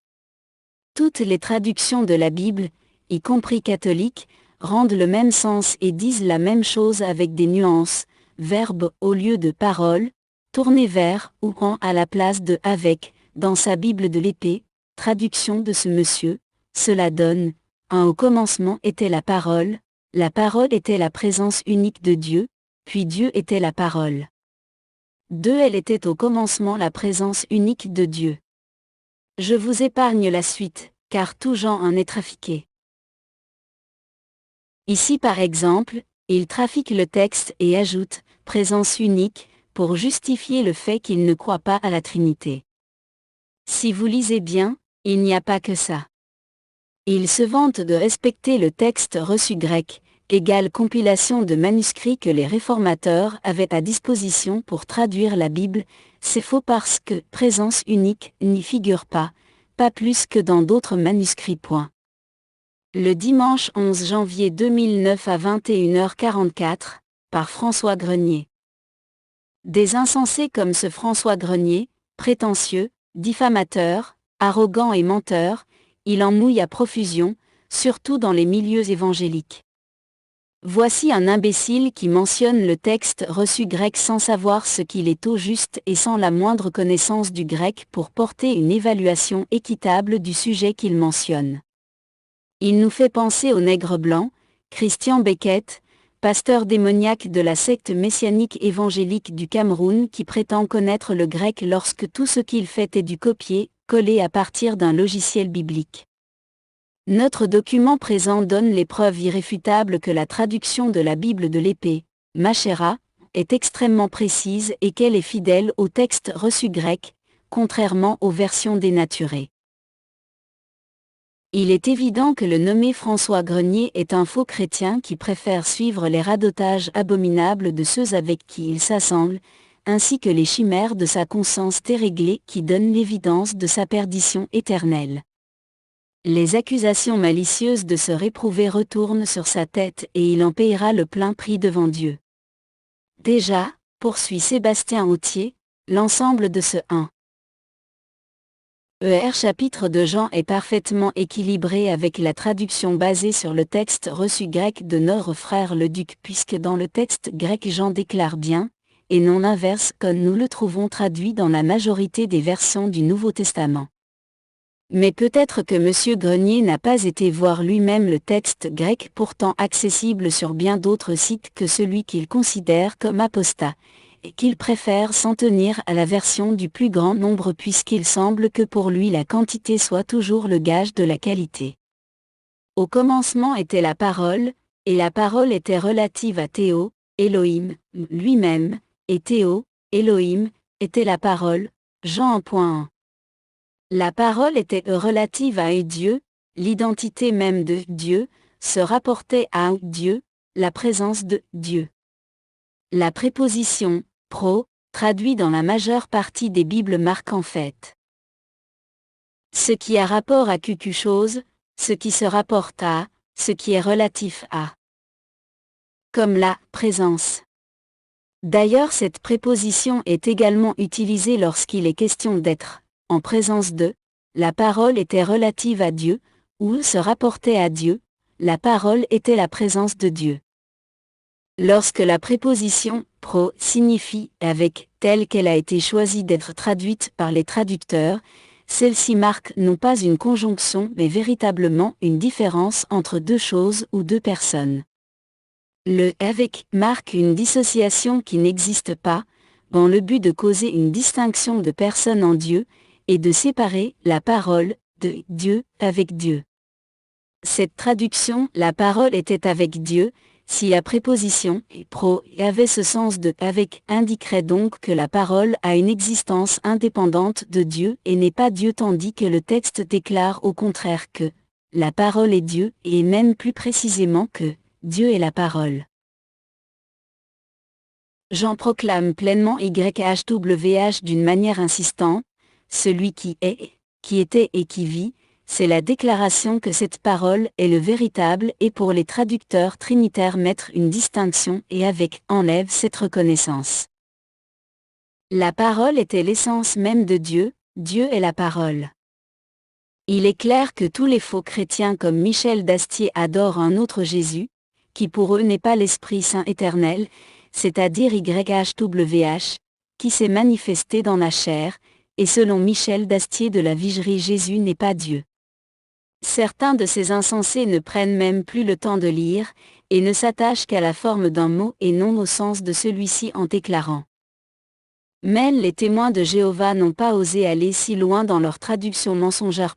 Toutes les traductions de la Bible, y compris catholiques, rendent le même sens et disent la même chose avec des nuances, verbe au lieu de parole, tourner vers ou en à la place de avec, dans sa Bible de l'épée, traduction de ce monsieur, cela donne, au commencement était la parole était la présence unique de Dieu, puis Dieu était la parole. 2. Elle était au commencement la présence unique de Dieu. Je vous épargne la suite, car tout Jean en est trafiqué. Ici par exemple, il trafique le texte et ajoute « présence unique » pour justifier le fait qu'il ne croit pas à la Trinité. Si vous lisez bien, il n'y a pas que ça. Il se vante de respecter le texte reçu grec, égale compilation de manuscrits que les réformateurs avaient à disposition pour traduire la Bible. C'est faux parce que « présence unique » n'y figure pas plus que dans d'autres manuscrits. Le dimanche 11 janvier 2009 à 21h44, par François Grenier. Des insensés comme ce François Grenier, prétentieux, diffamateur, arrogant et menteur, il en mouille à profusion, surtout dans les milieux évangéliques. Voici un imbécile qui mentionne le texte reçu grec sans savoir ce qu'il est au juste et sans la moindre connaissance du grec pour porter une évaluation équitable du sujet qu'il mentionne. Il nous fait penser au nègre blanc, Christian Beckett, pasteur démoniaque de la secte messianique évangélique du Cameroun qui prétend connaître le grec lorsque tout ce qu'il fait est du copier-coller à partir d'un logiciel biblique. Notre document présent donne les preuves irréfutables que la traduction de la Bible de l'épée, Machera, est extrêmement précise et qu'elle est fidèle au texte reçu grec, contrairement aux versions dénaturées. Il est évident que le nommé François Grenier est un faux chrétien qui préfère suivre les radotages abominables de ceux avec qui il s'assemble, ainsi que les chimères de sa conscience déréglée qui donnent l'évidence de sa perdition éternelle. Les accusations malicieuses de ce réprouvé retournent sur sa tête et il en payera le plein prix devant Dieu. Déjà, poursuit Sébastien Autier, l'ensemble de ce 1. Chapitre de Jean est parfaitement équilibré avec la traduction basée sur le texte reçu grec de notre frère le duc puisque dans le texte grec Jean déclare bien, et non l'inverse comme nous le trouvons traduit dans la majorité des versions du Nouveau Testament. Mais peut-être que M. Grenier n'a pas été voir lui-même le texte grec pourtant accessible sur bien d'autres sites que celui qu'il considère comme apostat, et qu'il préfère s'en tenir à la version du plus grand nombre puisqu'il semble que pour lui la quantité soit toujours le gage de la qualité. Au commencement était la parole, et la parole était relative à Théo, Elohim, lui-même, et Théo, Elohim, était la parole, Jean 1.1. La parole était relative à Dieu, l'identité même de Dieu, se rapportait à Dieu, la présence de Dieu. La préposition pro, traduit dans la majeure partie des Bibles marque en fait ce qui a rapport à quelque chose, ce qui se rapporte à, ce qui est relatif à. Comme la présence. D'ailleurs, cette préposition est également utilisée lorsqu'il est question d'être en présence de. La parole était relative à Dieu, ou se rapportait à Dieu, la parole était la présence de Dieu. Lorsque la préposition pro signifie avec telle qu'elle a été choisie d'être traduite par les traducteurs, celle-ci marque non pas une conjonction mais véritablement une différence entre deux choses ou deux personnes. Le avec marque une dissociation qui n'existe pas, dans le but de causer une distinction de personne en Dieu, et de séparer la parole de Dieu avec Dieu. Cette traduction, la parole était avec Dieu, si la préposition pro avait ce sens de avec indiquerait donc que la parole a une existence indépendante de Dieu et n'est pas Dieu, tandis que le texte déclare au contraire que la parole est Dieu, et même plus précisément que Dieu est la parole. Jean proclame pleinement YHWH d'une manière insistante, celui qui est, qui était et qui vit, c'est la déclaration que cette parole est le véritable, et pour les traducteurs trinitaires mettre une distinction et avec enlève cette reconnaissance. La parole était l'essence même de Dieu, Dieu est la parole. Il est clair que tous les faux chrétiens comme Michel d'Astier adorent un autre Jésus, qui pour eux n'est pas l'Esprit Saint éternel, c'est-à-dire YHWH, qui s'est manifesté dans la chair, et selon Michel d'Astier de la Vigerie, Jésus n'est pas Dieu. Certains de ces insensés ne prennent même plus le temps de lire, et ne s'attachent qu'à la forme d'un mot et non au sens de celui-ci en déclarant. Mais les témoins de Jéhovah n'ont pas osé aller si loin dans leur traduction mensongère.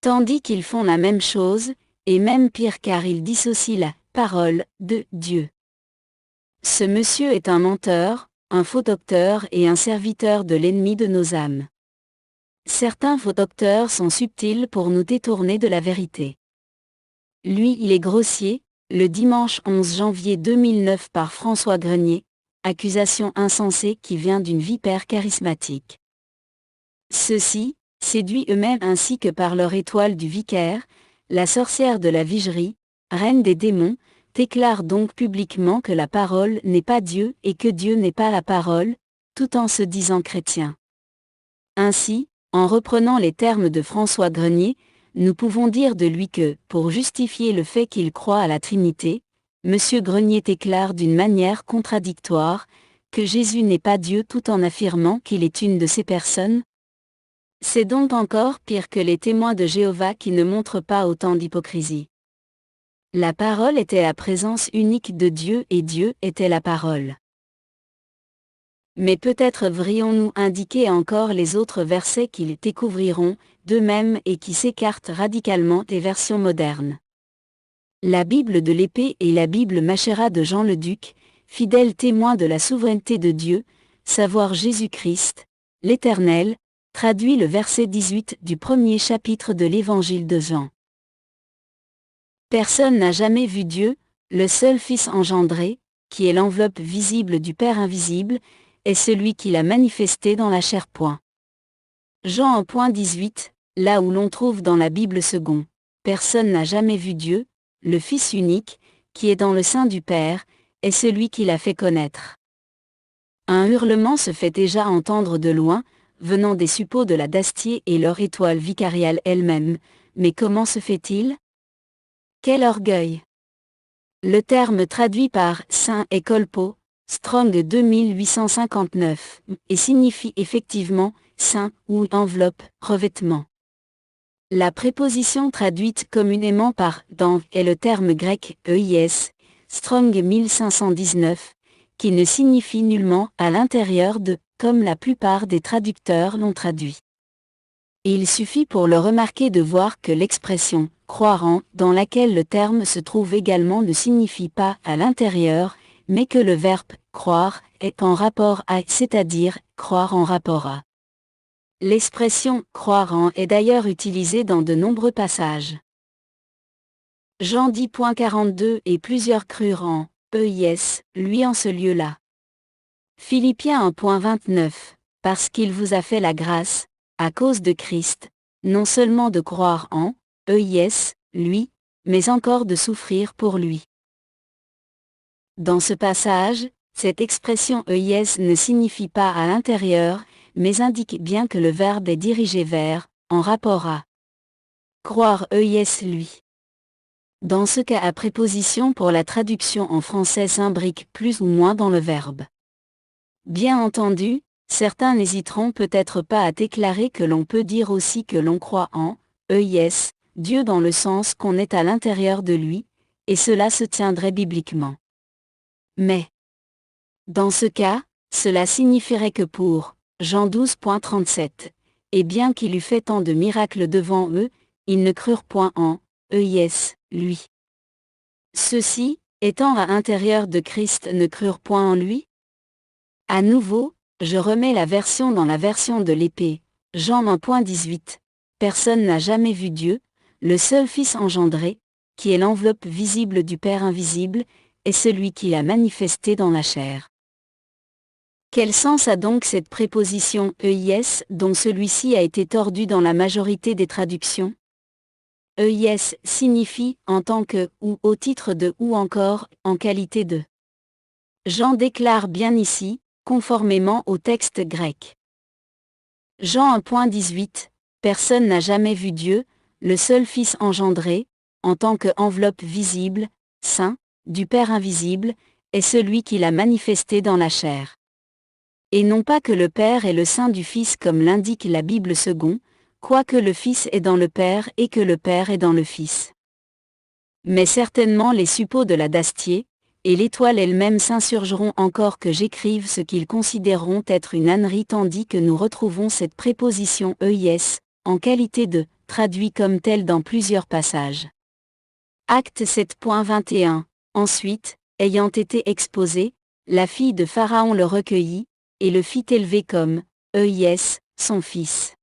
Tandis qu'ils font la même chose, et même pire car ils dissocient la parole de Dieu. Ce monsieur est un menteur, un faux docteur et un serviteur de l'ennemi de nos âmes. Certains faux docteurs sont subtils pour nous détourner de la vérité. Lui, il est grossier, le dimanche 11 janvier 2009 par François Grenier, accusation insensée qui vient d'une vipère charismatique. Ceux-ci, séduits eux-mêmes ainsi que par leur étoile du vicaire, la sorcière de la Vigerie, reine des démons, déclarent donc publiquement que la parole n'est pas Dieu et que Dieu n'est pas la parole, tout en se disant chrétien. Ainsi, en reprenant les termes de François Grenier, nous pouvons dire de lui que, pour justifier le fait qu'il croit à la Trinité, M. Grenier déclare d'une manière contradictoire que Jésus n'est pas Dieu tout en affirmant qu'il est une de ces personnes. C'est donc encore pire que les témoins de Jéhovah qui ne montrent pas autant d'hypocrisie. La parole était la présence unique de Dieu et Dieu était la parole. Mais peut-être devrions-nous indiquer encore les autres versets qu'ils découvriront d'eux-mêmes et qui s'écartent radicalement des versions modernes. La Bible de l'épée et la Bible Machera de Jean le Duc, fidèles témoins de la souveraineté de Dieu, savoir Jésus-Christ, l'Éternel, traduit le verset 18 du premier chapitre de l'Évangile de Jean. Personne n'a jamais vu Dieu, le seul Fils engendré, qui est l'enveloppe visible du Père invisible, est celui qui l'a manifesté dans la chair. Jean 1.18, là où l'on trouve dans la Bible second, personne n'a jamais vu Dieu, le Fils unique, qui est dans le sein du Père, est celui qui l'a fait connaître. Un hurlement se fait déjà entendre de loin, venant des suppôts de la d'Astier et leur étoile vicariale elle-même, mais comment se fait-il? Quel orgueil! Le terme traduit par « saint » est colpo, Strong 2859, et signifie effectivement « saint » ou « enveloppe, revêtement ». La préposition traduite communément par « dans » est le terme grec « eis », Strong 1519, qui ne signifie nullement « à l'intérieur de », comme la plupart des traducteurs l'ont traduit. Il suffit pour le remarquer de voir que l'expression « croire en » dans laquelle le terme se trouve également ne signifie pas « à l'intérieur », mais que le verbe « croire » est en rapport à, c'est-à-dire « croire en rapport à ». L'expression « croire en » est d'ailleurs utilisée dans de nombreux passages. Jean 10.42 et plusieurs crurent en EIS, lui en ce lieu-là. Philippiens 1.29, parce qu'il vous a fait la grâce, à cause de Christ, non seulement de croire en EIS, lui, mais encore de souffrir pour lui. Dans ce passage, cette expression EIS ne signifie pas à l'intérieur, mais indique bien que le verbe est dirigé vers, en rapport à. Croire EIS lui. Dans ce cas, la préposition pour la traduction en français s'imbrique plus ou moins dans le verbe. Bien entendu, certains n'hésiteront peut-être pas à déclarer que l'on peut dire aussi que l'on croit en EIS, Dieu dans le sens qu'on est à l'intérieur de lui, et cela se tiendrait bibliquement. Mais, dans ce cas, cela signifierait que pour Jean 12.37, et bien qu'il eût fait tant de miracles devant eux, ils ne crurent point en EIS, lui. Ceux-ci, étant à l'intérieur de Christ, ne crurent point en lui? À nouveau, je remets la version dans la version de l'épée. Jean 1.18. Personne n'a jamais vu Dieu, le seul Fils engendré, qui est l'enveloppe visible du Père invisible, est celui qui l'a manifesté dans la chair. Quel sens a donc cette préposition EIS dont celui-ci a été tordu dans la majorité des traductions? EIS signifie en tant que ou au titre de ou encore en qualité de. Jean déclare bien ici, conformément au texte grec. Jean 1.18, personne n'a jamais vu Dieu, le seul Fils engendré, en tant que enveloppe visible, saint, du Père invisible, est celui qui l'a manifesté dans la chair. Et non pas que le Père est le sein du Fils comme l'indique la Bible second, quoique le Fils est dans le Père et que le Père est dans le Fils. Mais certainement les suppôts de la Dastier, et l'étoile elle-même s'insurgeront encore que j'écrive ce qu'ils considéreront être une ânerie tandis que nous retrouvons cette préposition EIS, en qualité de, traduit comme telle dans plusieurs passages. Acte 7.21. Ensuite, ayant été exposé, la fille de Pharaon le recueillit, et le fit élever comme, EIS, son fils.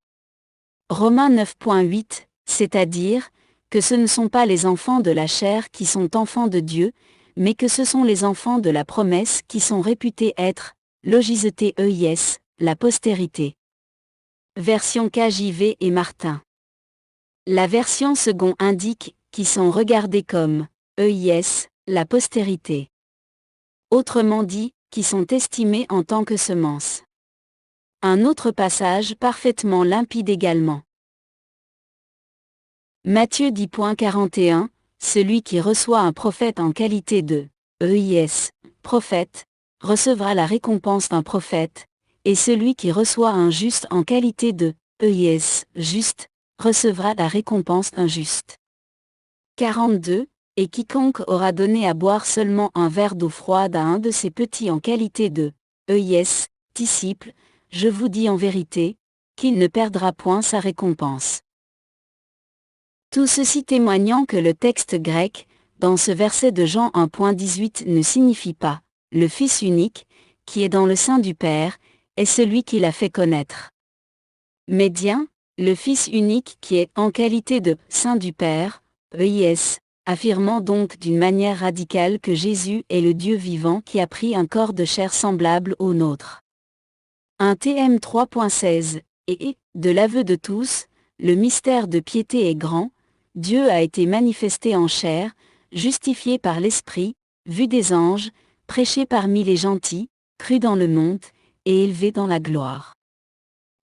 Romains 9.8, c'est-à-dire, que ce ne sont pas les enfants de la chair qui sont enfants de Dieu, mais que ce sont les enfants de la promesse qui sont réputés être, logisete EIS, la postérité. Version KJV et Martin. La version second indique, qui sont regardés comme, EIS, la postérité. Autrement dit, qui sont estimés en tant que semences. Un autre passage parfaitement limpide également. Matthieu 10.41, celui qui reçoit un prophète en qualité de EIS, prophète, recevra la récompense d'un prophète, et celui qui reçoit un juste en qualité de EIS, juste, recevra la récompense d'un juste. 42, et quiconque aura donné à boire seulement un verre d'eau froide à un de ses petits en qualité de EIS, disciple, je vous dis en vérité, qu'il ne perdra point sa récompense. Tout ceci témoignant que le texte grec, dans ce verset de Jean 1.18 ne signifie pas « le Fils unique, qui est dans le sein du Père, est celui qui l'a fait connaître ». Mais bien, le Fils unique qui est en qualité de « sein du Père », EIS, affirmant donc d'une manière radicale que Jésus est le Dieu vivant qui a pris un corps de chair semblable au nôtre. 1 Tm 3.16, et, de l'aveu de tous, le mystère de piété est grand, Dieu a été manifesté en chair, justifié par l'Esprit, vu des anges, prêché parmi les gentils, cru dans le monde, et élevé dans la gloire.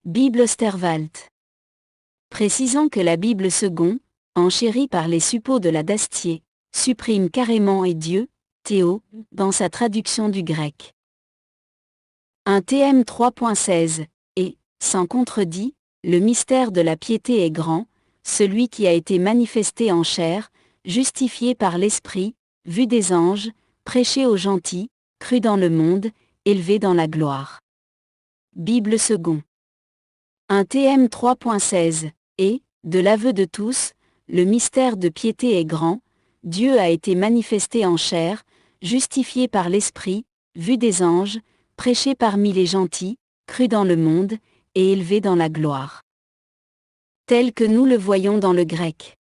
Bible Osterwald. Précisons que la Bible second, enchérie par les suppôts de la Dastier, supprime carrément et Dieu, Théo, dans sa traduction du grec. 1 Tm 3.16, et, sans contredit, le mystère de la piété est grand, celui qui a été manifesté en chair, justifié par l'Esprit, vu des anges, prêché aux gentils, cru dans le monde, élevé dans la gloire. Bible second. 1 Tm 3.16, et, de l'aveu de tous, le mystère de piété est grand, Dieu a été manifesté en chair, justifié par l'Esprit, vu des anges, prêché parmi les gentils, cru dans le monde, et élevé dans la gloire. Tel que nous le voyons dans le grec.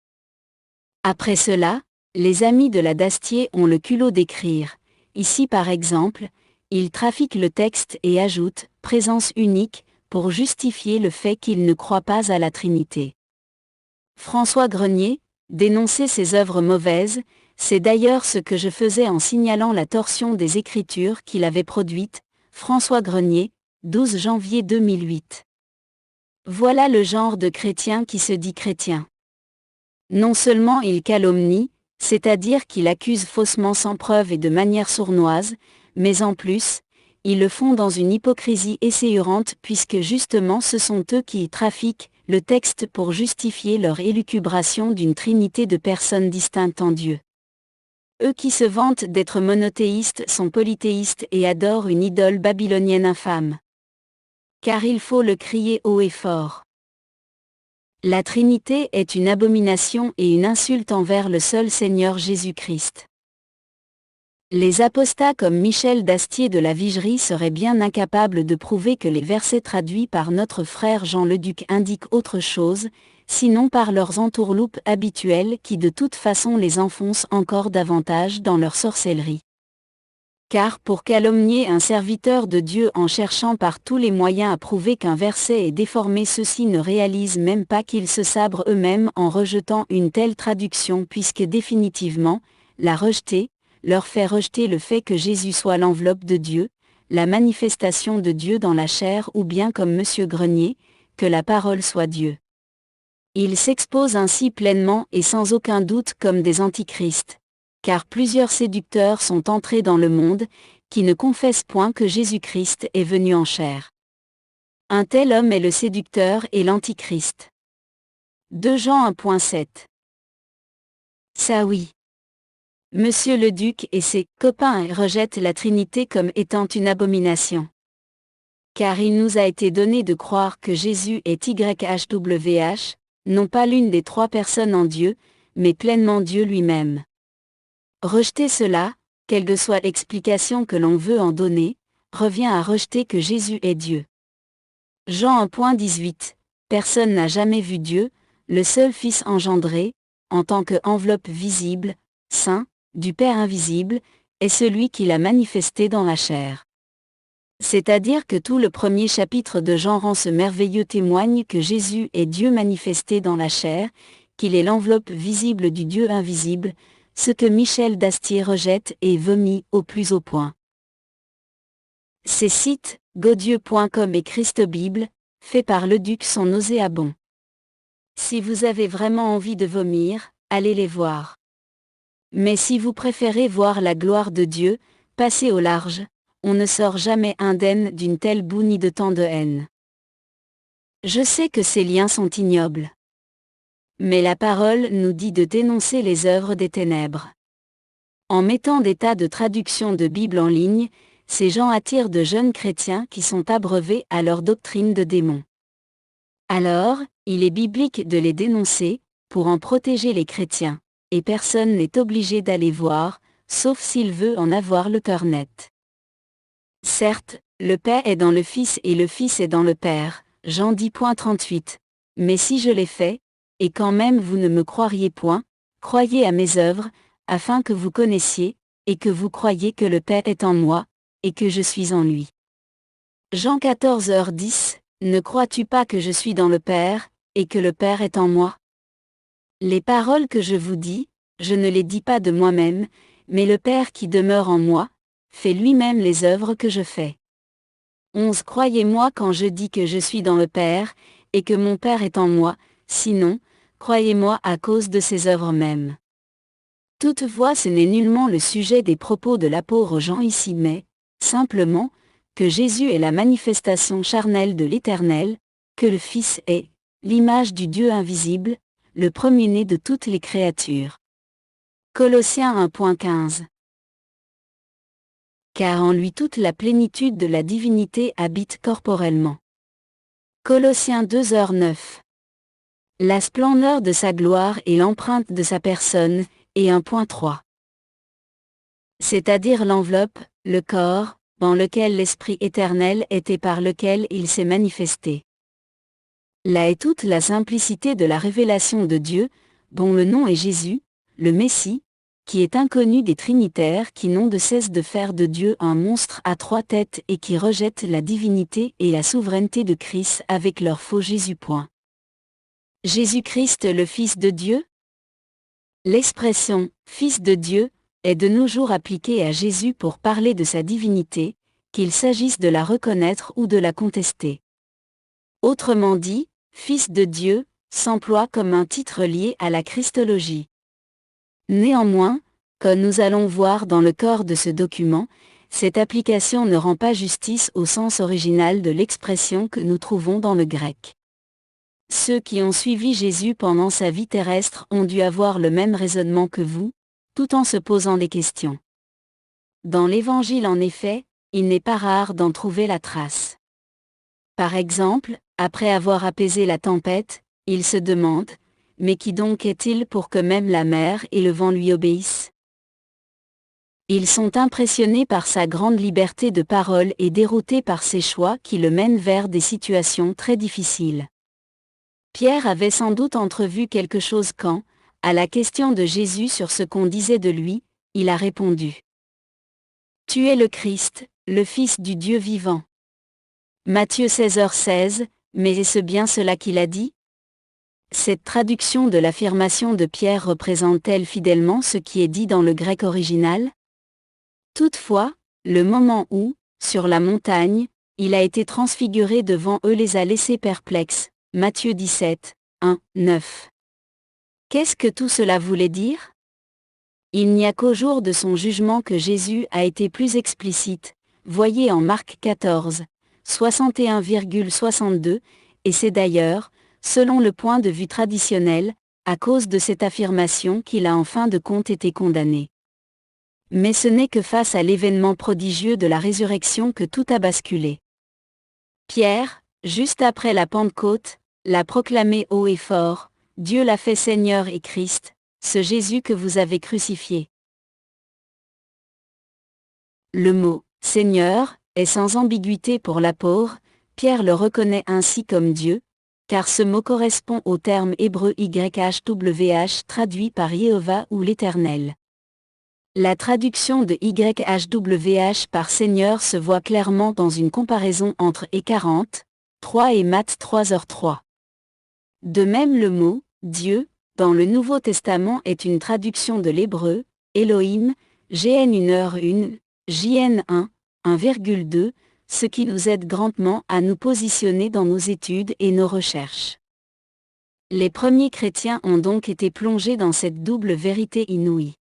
Après cela, les amis de la Dastier ont le culot d'écrire. Ici par exemple, ils trafiquent le texte et ajoutent « présence unique » pour justifier le fait qu'ils ne croient pas à la Trinité. François Grenier, dénoncer ses œuvres mauvaises, c'est d'ailleurs ce que je faisais en signalant la torsion des Écritures qu'il avait produite. François Grenier, 12 janvier 2008. Voilà le genre de chrétien qui se dit chrétien. Non seulement il calomnie, c'est-à-dire qu'il accuse faussement sans preuve et de manière sournoise, mais en plus, ils le font dans une hypocrisie essayante puisque justement ce sont eux qui trafiquent le texte pour justifier leur élucubration d'une trinité de personnes distinctes en Dieu. Eux qui se vantent d'être monothéistes sont polythéistes et adorent une idole babylonienne infâme. Car il faut le crier haut et fort. La Trinité est une abomination et une insulte envers le seul Seigneur Jésus-Christ. Les apostats comme Michel d'Astier de la Vigerie seraient bien incapables de prouver que les versets traduits par notre frère Jean Leduc indiquent autre chose, sinon par leurs entourloupes habituelles qui de toute façon les enfoncent encore davantage dans leur sorcellerie. Car pour calomnier un serviteur de Dieu en cherchant par tous les moyens à prouver qu'un verset est déformé, ceux-ci ne réalisent même pas qu'ils se sabrent eux-mêmes en rejetant une telle traduction puisque définitivement, la rejeter, leur fait rejeter le fait que Jésus soit l'enveloppe de Dieu, la manifestation de Dieu dans la chair ou bien comme M. Grenier, que la parole soit Dieu. Ils s'exposent ainsi pleinement et sans aucun doute comme des antichrists. Car plusieurs séducteurs sont entrés dans le monde, qui ne confessent point que Jésus-Christ est venu en chair. Un tel homme est le séducteur et l'antichrist. 2 Jean 1.7. Ça oui. Monsieur le Duc et ses copains rejettent la Trinité comme étant une abomination. Car il nous a été donné de croire que Jésus est YHWH, non pas l'une des trois personnes en Dieu, mais pleinement Dieu lui-même. Rejeter cela, quelle que soit l'explication que l'on veut en donner, revient à rejeter que Jésus est Dieu. Jean 1.18. Personne n'a jamais vu Dieu, le seul Fils engendré, en tant qu'enveloppe visible, saint, du Père invisible, est celui qui l'a manifesté dans la chair. C'est-à-dire que tout le premier chapitre de Jean rend ce merveilleux témoigne que Jésus est Dieu manifesté dans la chair, qu'il est l'enveloppe visible du Dieu invisible, ce que Michel d'Astier rejette et vomit au plus haut point. Ces sites, godieu.com et Christobible, faits par Leduc sont nauséabonds. Si vous avez vraiment envie de vomir, allez les voir. Mais si vous préférez voir la gloire de Dieu, passez au large, on ne sort jamais indemne d'une telle boue ni de tant de haine. Je sais que ces liens sont ignobles. Mais la parole nous dit de dénoncer les œuvres des ténèbres. En mettant des tas de traductions de Bible en ligne, ces gens attirent de jeunes chrétiens qui sont abreuvés à leur doctrine de démons. Alors, il est biblique de les dénoncer, pour en protéger les chrétiens, et personne n'est obligé d'aller voir, sauf s'il veut en avoir le cœur net. Certes, le Père est dans le Fils et le Fils est dans le Père, Jean 10.38. Mais si je l'ai fait, et quand même vous ne me croiriez point, croyez à mes œuvres, afin que vous connaissiez, et que vous croyiez que le Père est en moi, et que je suis en lui. Jean 14h10, ne crois-tu pas que je suis dans le Père, et que le Père est en moi? Les paroles que je vous dis, je ne les dis pas de moi-même, mais le Père qui demeure en moi, fait lui-même les œuvres que je fais. 11 Croyez-moi quand je dis que je suis dans le Père, et que mon Père est en moi, sinon, croyez-moi à cause de ses œuvres mêmes. Toutefois ce n'est nullement le sujet des propos de l'apôtre Jean ici mais, simplement, que Jésus est la manifestation charnelle de l'Éternel, que le Fils est, l'image du Dieu invisible, le premier-né de toutes les créatures. Colossiens 1.15. Car en lui toute la plénitude de la divinité habite corporellement. Colossiens 2h9. La splendeur de sa gloire et l'empreinte de sa personne, et 1.3. C'est-à-dire l'enveloppe, le corps, dans lequel l'Esprit éternel est et par lequel il s'est manifesté. Là est toute la simplicité de la révélation de Dieu, dont le nom est Jésus, le Messie, qui est inconnu des trinitaires qui n'ont de cesse de faire de Dieu un monstre à trois têtes et qui rejettent la divinité et la souveraineté de Christ avec leur faux Jésus. Jésus-Christ le Fils de Dieu? L'expression « Fils de Dieu » est de nos jours appliquée à Jésus pour parler de sa divinité, qu'il s'agisse de la reconnaître ou de la contester. Autrement dit, « Fils de Dieu » s'emploie comme un titre lié à la christologie. Néanmoins, comme nous allons voir dans le corps de ce document, cette application ne rend pas justice au sens original de l'expression que nous trouvons dans le grec. Ceux qui ont suivi Jésus pendant sa vie terrestre ont dû avoir le même raisonnement que vous, tout en se posant des questions. Dans l'Évangile en effet, il n'est pas rare d'en trouver la trace. Par exemple, après avoir apaisé la tempête, il se demande « Mais qui donc est-il pour que même la mer et le vent lui obéissent ?» Ils sont impressionnés par sa grande liberté de parole et déroutés par ses choix qui le mènent vers des situations très difficiles. Pierre avait sans doute entrevu quelque chose quand, à la question de Jésus sur ce qu'on disait de lui, il a répondu « Tu es le Christ, le Fils du Dieu vivant. » Matthieu 16h16, mais est-ce bien cela qu'il a dit ? Cette traduction de l'affirmation de Pierre représente-t-elle fidèlement ce qui est dit dans le grec original ? Toutefois, le moment où, sur la montagne, il a été transfiguré devant eux les a laissés perplexes. Matthieu 17, 1, 9. Qu'est-ce que tout cela voulait dire ? Il n'y a qu'au jour de son jugement que Jésus a été plus explicite, voyez en Marc 14, 61,62, et c'est d'ailleurs, selon le point de vue traditionnel, à cause de cette affirmation qu'il a en fin de compte été condamné. Mais ce n'est que face à l'événement prodigieux de la résurrection que tout a basculé. Pierre, juste après la Pentecôte, l'a proclamé haut et fort, « Dieu l'a fait Seigneur et Christ, ce Jésus que vous avez crucifié. » Le mot « Seigneur » est sans ambiguïté pour l'apôtre, Pierre le reconnaît ainsi comme Dieu, car ce mot correspond au terme hébreu YHWH traduit par Jéhovah ou l'Éternel. La traduction de YHWH par Seigneur se voit clairement dans une comparaison entre et 40, 3 et Matt 3h3. De même le mot « Dieu » dans le Nouveau Testament est une traduction de l'hébreu, Elohim, GN1h1, JN1, 1,2, ce qui nous aide grandement à nous positionner dans nos études et nos recherches. Les premiers chrétiens ont donc été plongés dans cette double vérité inouïe.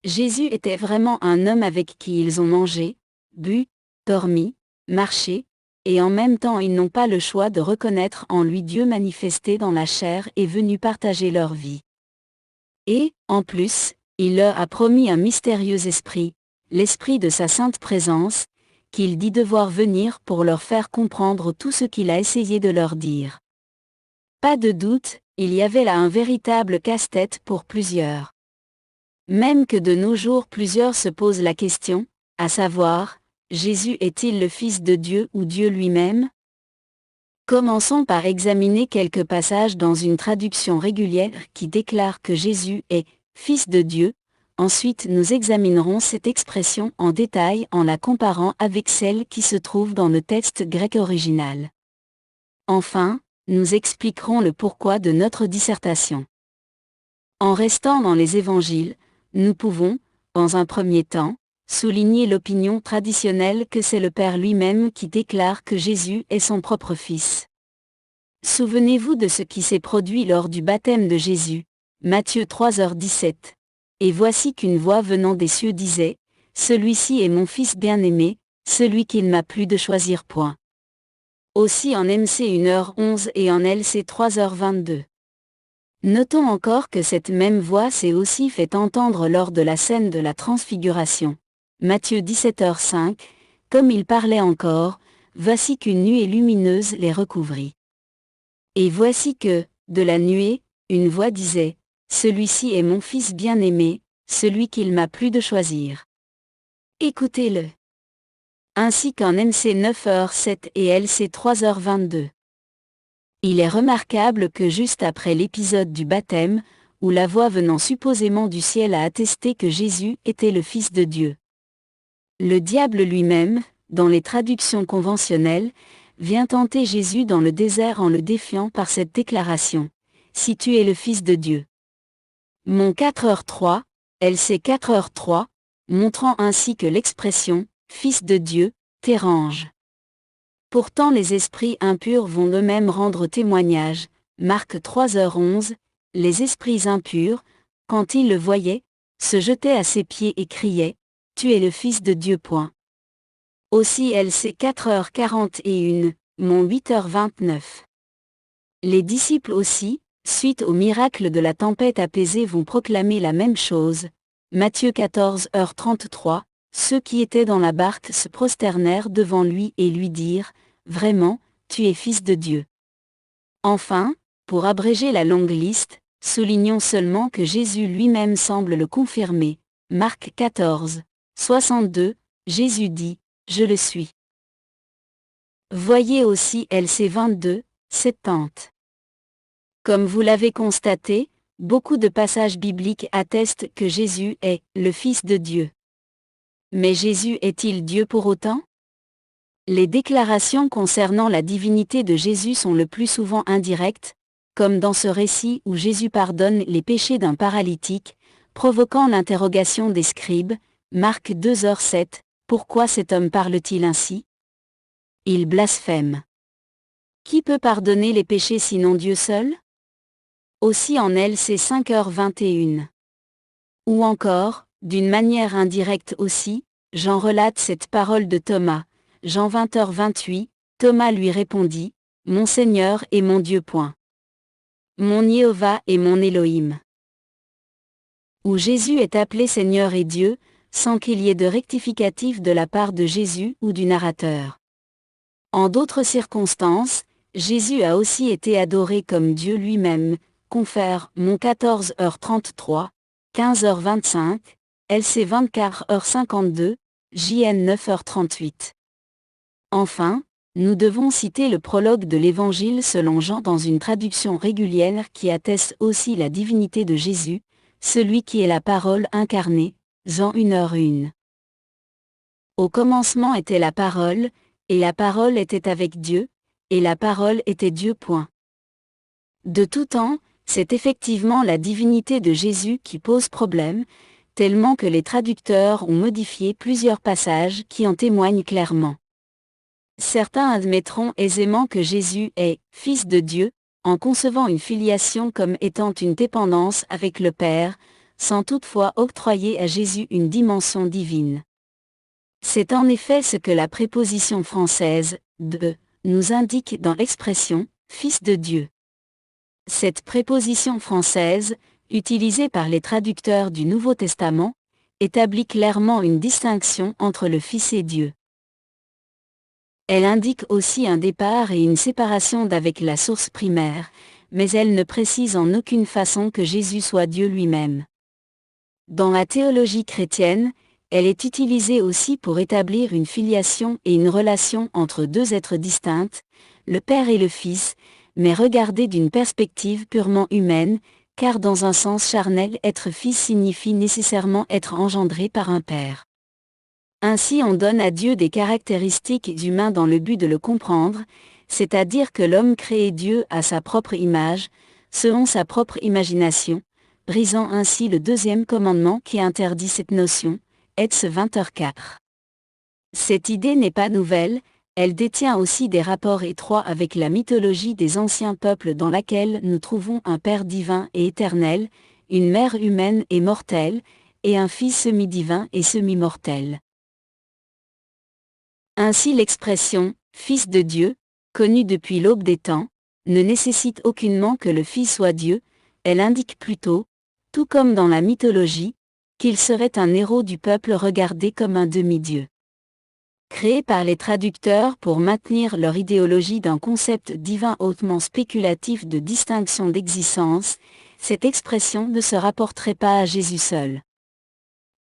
Jésus était vraiment un homme avec qui ils ont mangé, bu, dormi, marché, et en même temps ils n'ont pas le choix de reconnaître en lui Dieu manifesté dans la chair et venu partager leur vie. Et, en plus, il leur a promis un mystérieux esprit, l'esprit de sa sainte présence, qu'il dit devoir venir pour leur faire comprendre tout ce qu'il a essayé de leur dire. Pas de doute, il y avait là un véritable casse-tête pour plusieurs. Même que de nos jours plusieurs se posent la question, à savoir, Jésus est-il le Fils de Dieu ou Dieu lui-même ? Commençons par examiner quelques passages dans une traduction régulière qui déclare que Jésus est « Fils de Dieu », ensuite nous examinerons cette expression en détail en la comparant avec celle qui se trouve dans le texte grec original. Enfin, nous expliquerons le pourquoi de notre dissertation. En restant dans les évangiles, nous pouvons, dans un premier temps, souligner l'opinion traditionnelle que c'est le Père lui-même qui déclare que Jésus est son propre Fils. Souvenez-vous de ce qui s'est produit lors du baptême de Jésus, Matthieu 3h17. Et voici qu'une voix venant des cieux disait, « Celui-ci est mon Fils bien-aimé, celui qu'il m'a plu de choisir point. » Aussi en MC 1h11 et en LC 3h22. Notons encore que cette même voix s'est aussi fait entendre lors de la scène de la transfiguration. Matthieu 17h5, comme il parlait encore, voici qu'une nuée lumineuse les recouvrit. Et voici que, de la nuée, une voix disait, « Celui-ci est mon Fils bien-aimé, celui qu'il m'a plu de choisir. Écoutez-le. » Ainsi qu'en MC 9h07 et LC 3h22. Il est remarquable que juste après l'épisode du baptême, où la voix venant supposément du ciel a attesté que Jésus était le Fils de Dieu, le diable lui-même, dans les traductions conventionnelles, vient tenter Jésus dans le désert en le défiant par cette déclaration, « Si tu es le Fils de Dieu. » Mon 4h3, LC 4h3, montrant ainsi que l'expression « Fils de Dieu » dérange. Pourtant les esprits impurs vont eux-mêmes rendre témoignage, Marc 3h11, les esprits impurs, quand ils le voyaient, se jetaient à ses pieds et criaient « Tu es le Fils de Dieu ». Aussi LC 4h41, mon 8h29. Les disciples aussi, suite au miracle de la tempête apaisée, vont proclamer la même chose. Matthieu 14h33, ceux qui étaient dans la barque se prosternèrent devant lui et lui dirent « Vraiment, tu es Fils de Dieu ». Enfin, pour abréger la longue liste, soulignons seulement que Jésus lui-même semble le confirmer. Marc 14, 62, Jésus dit « Je le suis ». Voyez aussi LC 22, 70. Comme vous l'avez constaté, beaucoup de passages bibliques attestent que Jésus est le Fils de Dieu. Mais Jésus est-il Dieu pour autant ? Les déclarations concernant la divinité de Jésus sont le plus souvent indirectes, comme dans ce récit où Jésus pardonne les péchés d'un paralytique, provoquant l'interrogation des scribes, Marc 2h7, pourquoi cet homme parle-t-il ainsi ? Il blasphème. Qui peut pardonner les péchés sinon Dieu seul ? Aussi en LC 5h21. Ou encore, d'une manière indirecte aussi, Jean relate cette parole de Thomas, Jean 20h28, Thomas lui répondit, « Mon Seigneur et mon Dieu. Mon Jéhovah et mon Élohim ». Où Jésus est appelé Seigneur et Dieu, sans qu'il y ait de rectificatif de la part de Jésus ou du narrateur. En d'autres circonstances, Jésus a aussi été adoré comme Dieu lui-même, confère mon 14h33, 15h25, LC 24h52, JN 9h38. Enfin, nous devons citer le prologue de l'Évangile selon Jean dans une traduction régulière qui atteste aussi la divinité de Jésus, celui qui est la parole incarnée, Jean 1h1. Au commencement était la parole, et la parole était avec Dieu, et la parole était Dieu. De tout temps, c'est effectivement la divinité de Jésus qui pose problème, tellement que les traducteurs ont modifié plusieurs passages qui en témoignent clairement. Certains admettront aisément que Jésus est « Fils de Dieu », en concevant une filiation comme étant une dépendance avec le Père, sans toutefois octroyer à Jésus une dimension divine. C'est en effet ce que la préposition française « de » nous indique dans l'expression « Fils de Dieu ». Cette préposition française, utilisée par les traducteurs du Nouveau Testament, établit clairement une distinction entre le Fils et Dieu. Elle indique aussi un départ et une séparation d'avec la source primaire, mais elle ne précise en aucune façon que Jésus soit Dieu lui-même. Dans la théologie chrétienne, elle est utilisée aussi pour établir une filiation et une relation entre deux êtres distincts, le Père et le Fils, mais regardée d'une perspective purement humaine, car dans un sens charnel, être fils signifie nécessairement être engendré par un Père. Ainsi on donne à Dieu des caractéristiques humaines dans le but de le comprendre, c'est-à-dire que l'homme crée Dieu à sa propre image, selon sa propre imagination, brisant ainsi le deuxième commandement qui interdit cette notion, Eph 20h4. Cette idée n'est pas nouvelle, elle détient aussi des rapports étroits avec la mythologie des anciens peuples dans laquelle nous trouvons un Père divin et éternel, une mère humaine et mortelle, et un Fils semi-divin et semi-mortel. Ainsi l'expression « Fils de Dieu », connue depuis l'aube des temps, ne nécessite aucunement que le Fils soit Dieu, elle indique plutôt, tout comme dans la mythologie, qu'il serait un héros du peuple regardé comme un demi-dieu. Créé par les traducteurs pour maintenir leur idéologie d'un concept divin hautement spéculatif de distinction d'existence, cette expression ne se rapporterait pas à Jésus seul.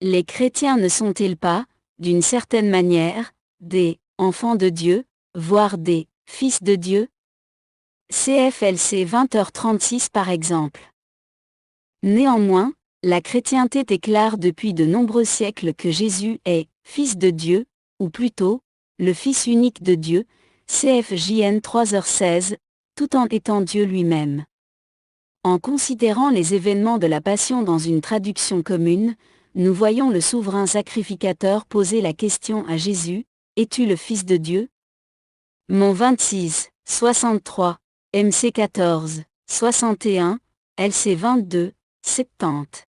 Les chrétiens ne sont-ils pas, d'une certaine manière, des « enfants de Dieu », voire des « fils de Dieu » CFLC 20h36 par exemple. Néanmoins, la chrétienté déclare depuis de nombreux siècles que Jésus est « Fils de Dieu », ou plutôt, le Fils unique de Dieu, CFJN 3h16, tout en étant Dieu lui-même. En considérant les événements de la Passion dans une traduction commune, nous voyons le souverain sacrificateur poser la question à Jésus, « Es-tu le Fils de Dieu ?» Mon 26, 63, MC 14, 61, LC 22, 70.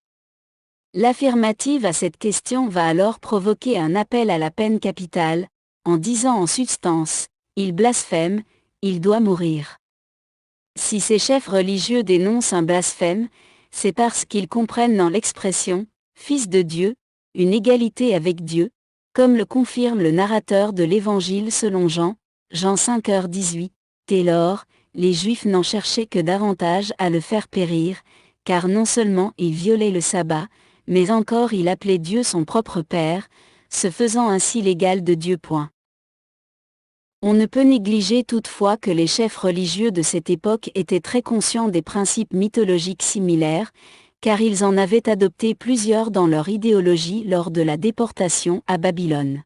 L'affirmative à cette question va alors provoquer un appel à la peine capitale, en disant en substance, « Il blasphème, il doit mourir ». Si ces chefs religieux dénoncent un blasphème, c'est parce qu'ils comprennent dans l'expression « Fils de Dieu » une égalité avec Dieu, comme le confirme le narrateur de l'Évangile selon Jean, Jean 5h18. Dès lors, les Juifs n'en cherchaient que davantage à le faire périr, car non seulement il violait le sabbat, mais encore il appelait Dieu son propre Père, se faisant ainsi l'égal de Dieu. On ne peut négliger toutefois que les chefs religieux de cette époque étaient très conscients des principes mythologiques similaires, car ils en avaient adopté plusieurs dans leur idéologie lors de la déportation à Babylone.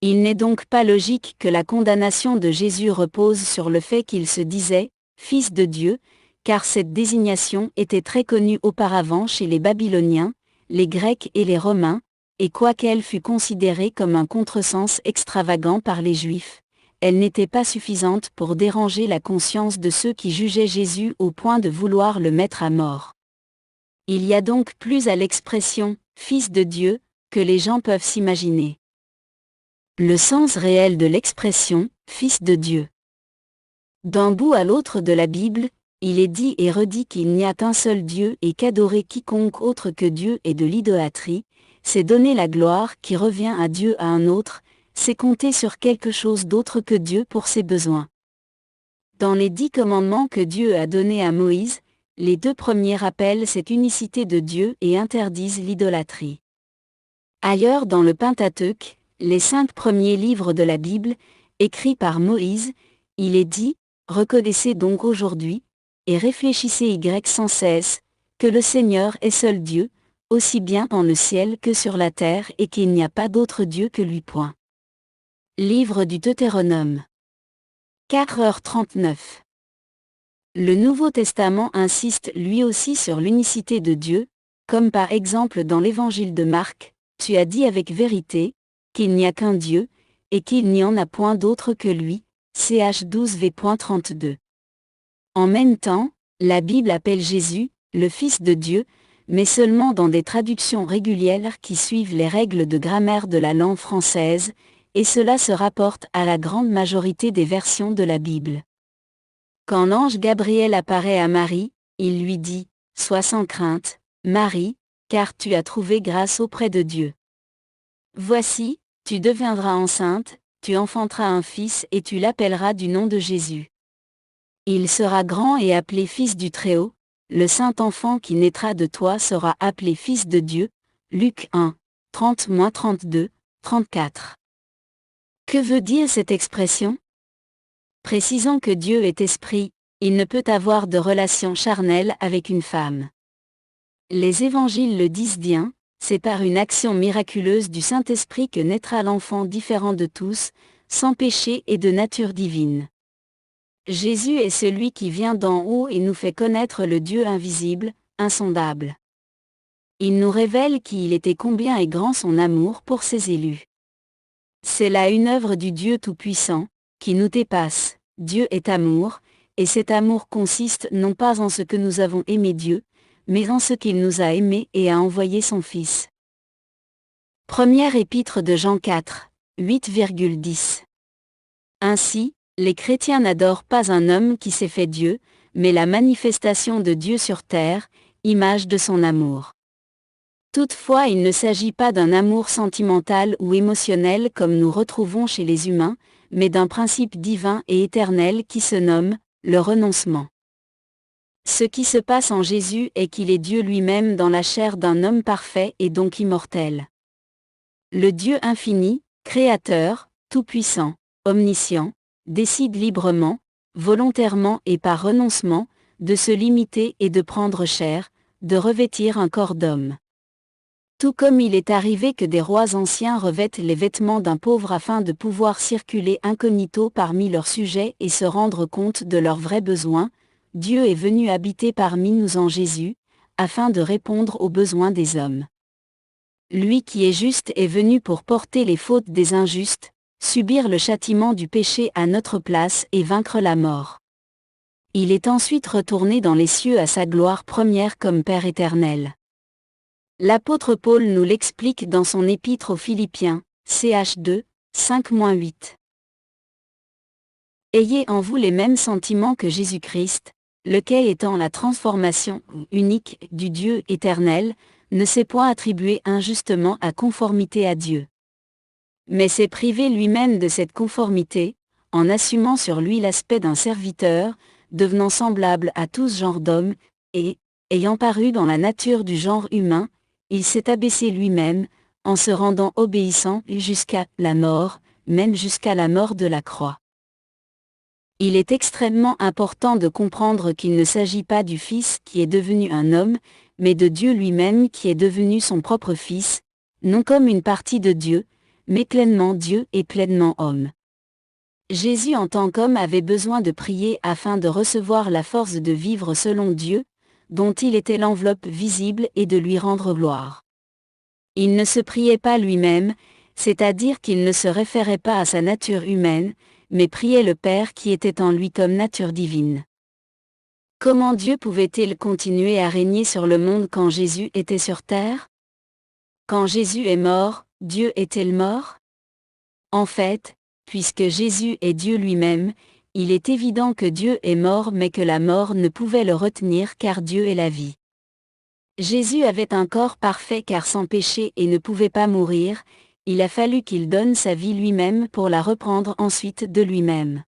Il n'est donc pas logique que la condamnation de Jésus repose sur le fait qu'il se disait « Fils de Dieu », car cette désignation était très connue auparavant chez les Babyloniens, les Grecs et les Romains, et quoiqu'elle fût considérée comme un contresens extravagant par les Juifs, elle n'était pas suffisante pour déranger la conscience de ceux qui jugeaient Jésus au point de vouloir le mettre à mort. Il y a donc plus à l'expression « Fils de Dieu » que les gens peuvent s'imaginer. Le sens réel de l'expression « Fils de Dieu ». D'un bout à l'autre de la Bible, il est dit et redit qu'il n'y a qu'un seul Dieu et qu'adorer quiconque autre que Dieu est de l'idolâtrie, c'est donner la gloire qui revient à Dieu à un autre, c'est compter sur quelque chose d'autre que Dieu pour ses besoins. Dans les 10 commandements que Dieu a donnés à Moïse, les 2 premiers rappellent cette unicité de Dieu et interdisent l'idolâtrie. Ailleurs dans le Pentateuque, les 5 premiers livres de la Bible, écrits par Moïse, il est dit « Reconnaissez donc aujourd'hui, et réfléchissez sans cesse, que le Seigneur est seul Dieu, aussi bien dans le ciel que sur la terre et qu'il n'y a pas d'autre Dieu que lui. » Livre du Deutéronome. 4h39. Le Nouveau Testament insiste lui aussi sur l'unicité de Dieu, comme par exemple dans l'Évangile de Marc, « Tu as dit avec vérité, qu'il n'y a qu'un Dieu, et qu'il n'y en a point d'autre que lui, ch 12v.32. » En même temps, la Bible appelle Jésus, le Fils de Dieu, mais seulement dans des traductions régulières qui suivent les règles de grammaire de la langue française, et cela se rapporte à la grande majorité des versions de la Bible. Quand l'ange Gabriel apparaît à Marie, il lui dit « Sois sans crainte, Marie, car tu as trouvé grâce auprès de Dieu. Voici, tu deviendras enceinte, tu enfanteras un fils et tu l'appelleras du nom de Jésus. Il sera grand et appelé Fils du Très-Haut, le saint enfant qui naîtra de toi sera appelé Fils de Dieu. » Luc 1, 30-32, 34. Que veut dire cette expression? Précisons que Dieu est esprit, il ne peut avoir de relation charnelle avec une femme. Les évangiles le disent bien, c'est par une action miraculeuse du Saint-Esprit que naîtra l'enfant différent de tous, sans péché et de nature divine. Jésus est celui qui vient d'en haut et nous fait connaître le Dieu invisible, insondable. Il nous révèle qui il était, combien est grand son amour pour ses élus. C'est là une œuvre du Dieu Tout-Puissant, qui nous dépasse. Dieu est amour, et cet amour consiste non pas en ce que nous avons aimé Dieu, mais en ce qu'il nous a aimés et a envoyé son Fils. Première épître de Jean 4, 8,10. Ainsi, les chrétiens n'adorent pas un homme qui s'est fait Dieu, mais la manifestation de Dieu sur terre, image de son amour. Toutefois, il ne s'agit pas d'un amour sentimental ou émotionnel comme nous retrouvons chez les humains, mais d'un principe divin et éternel qui se nomme le renoncement. Ce qui se passe en Jésus est qu'il est Dieu lui-même dans la chair d'un homme parfait et donc immortel. Le Dieu infini, créateur, tout-puissant, omniscient, décide librement, volontairement et par renoncement, de se limiter et de prendre chair, de revêtir un corps d'homme. Tout comme il est arrivé que des rois anciens revêtent les vêtements d'un pauvre afin de pouvoir circuler incognito parmi leurs sujets et se rendre compte de leurs vrais besoins, Dieu est venu habiter parmi nous en Jésus, afin de répondre aux besoins des hommes. Lui qui est juste est venu pour porter les fautes des injustes, subir le châtiment du péché à notre place et vaincre la mort. Il est ensuite retourné dans les cieux à sa gloire première comme Père éternel. L'apôtre Paul nous l'explique dans son épître aux Philippiens, ch 2, 5-8. Ayez en vous les mêmes sentiments que Jésus-Christ, lequel étant la transformation unique du Dieu éternel, ne s'est point attribué injustement à conformité à Dieu. Mais s'est privé lui-même de cette conformité, en assumant sur lui l'aspect d'un serviteur, devenant semblable à tout genre d'hommes, et, ayant paru dans la nature du genre humain, il s'est abaissé lui-même, en se rendant obéissant jusqu'à la mort, même jusqu'à la mort de la croix. Il est extrêmement important de comprendre qu'il ne s'agit pas du Fils qui est devenu un homme, mais de Dieu lui-même qui est devenu son propre Fils, non comme une partie de Dieu, mais pleinement Dieu et pleinement homme. Jésus en tant qu'homme avait besoin de prier afin de recevoir la force de vivre selon Dieu, dont il était l'enveloppe visible et de lui rendre gloire. Il ne se priait pas lui-même, c'est-à-dire qu'il ne se référait pas à sa nature humaine, mais priait le Père qui était en lui comme nature divine. Comment Dieu pouvait-il continuer à régner sur le monde quand Jésus était sur terre? Quand Jésus est mort, Dieu est-il mort? En fait, puisque Jésus est Dieu lui-même, il est évident que Dieu est mort mais que la mort ne pouvait le retenir car Dieu est la vie. Jésus avait un corps parfait car sans péché et ne pouvait pas mourir, il a fallu qu'il donne sa vie lui-même pour la reprendre ensuite de lui-même.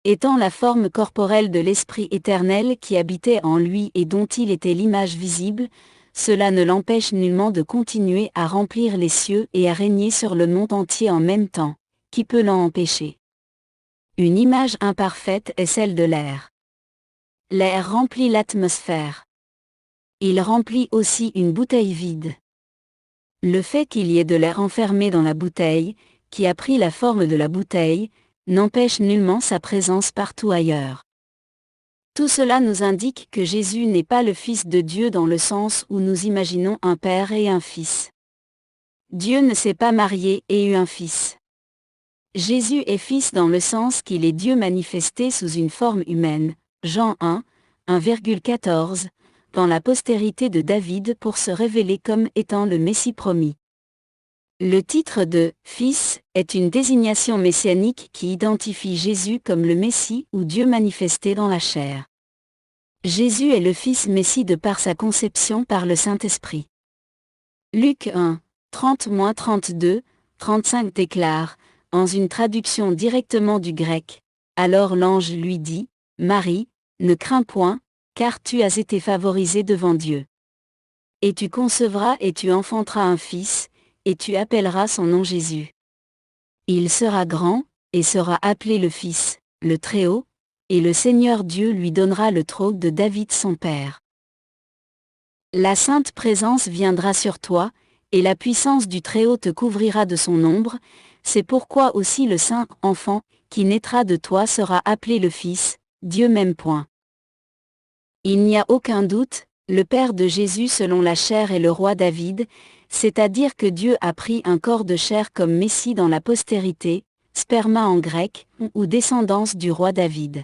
Étant la forme corporelle de l'Esprit éternel qui habitait en lui et dont il était l'image visible, cela ne l'empêche nullement de continuer à remplir les cieux et à régner sur le monde entier en même temps. Qui peut l'en empêcher? Une image imparfaite est celle de l'air. L'air remplit l'atmosphère. Il remplit aussi une bouteille vide. Le fait qu'il y ait de l'air enfermé dans la bouteille, qui a pris la forme de la bouteille, n'empêche nullement sa présence partout ailleurs. Tout cela nous indique que Jésus n'est pas le Fils de Dieu dans le sens où nous imaginons un père et un fils. Dieu ne s'est pas marié et eu un fils. Jésus est Fils dans le sens qu'il est Dieu manifesté sous une forme humaine, Jean 1, 1,14, dans la postérité de David pour se révéler comme étant le Messie promis. Le titre de « Fils » est une désignation messianique qui identifie Jésus comme le Messie ou Dieu manifesté dans la chair. Jésus est le Fils Messie de par sa conception par le Saint-Esprit. Luc 1, 30-32, 35 déclare, en une traduction directement du grec, « Alors l'ange lui dit, Marie, ne crains point, car tu as été favorisée devant Dieu. Et tu concevras et tu enfanteras un fils, et tu appelleras son nom Jésus. Il sera grand, et sera appelé le Fils, le Très-Haut, et le Seigneur Dieu lui donnera le trône de David son père. La sainte présence viendra sur toi, et la puissance du Très-Haut te couvrira de son ombre, c'est pourquoi aussi le saint enfant, qui naîtra de toi sera appelé le Fils, Dieu même. Il n'y a aucun doute, le Père de Jésus selon la chair est le roi David, c'est-à-dire que Dieu a pris un corps de chair comme Messie dans la postérité, sperma en grec, ou descendance du roi David.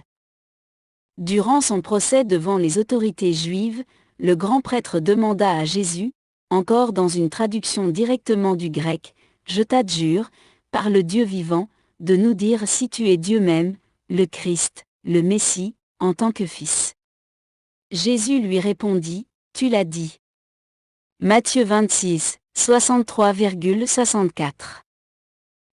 Durant son procès devant les autorités juives, le grand prêtre demanda à Jésus, encore dans une traduction directement du grec, « Je t'adjure, par le Dieu vivant, de nous dire si tu es Dieu même, le Christ, le Messie, en tant que Fils. » Jésus lui répondit, « Tu l'as dit. » Matthieu 26, 63,64.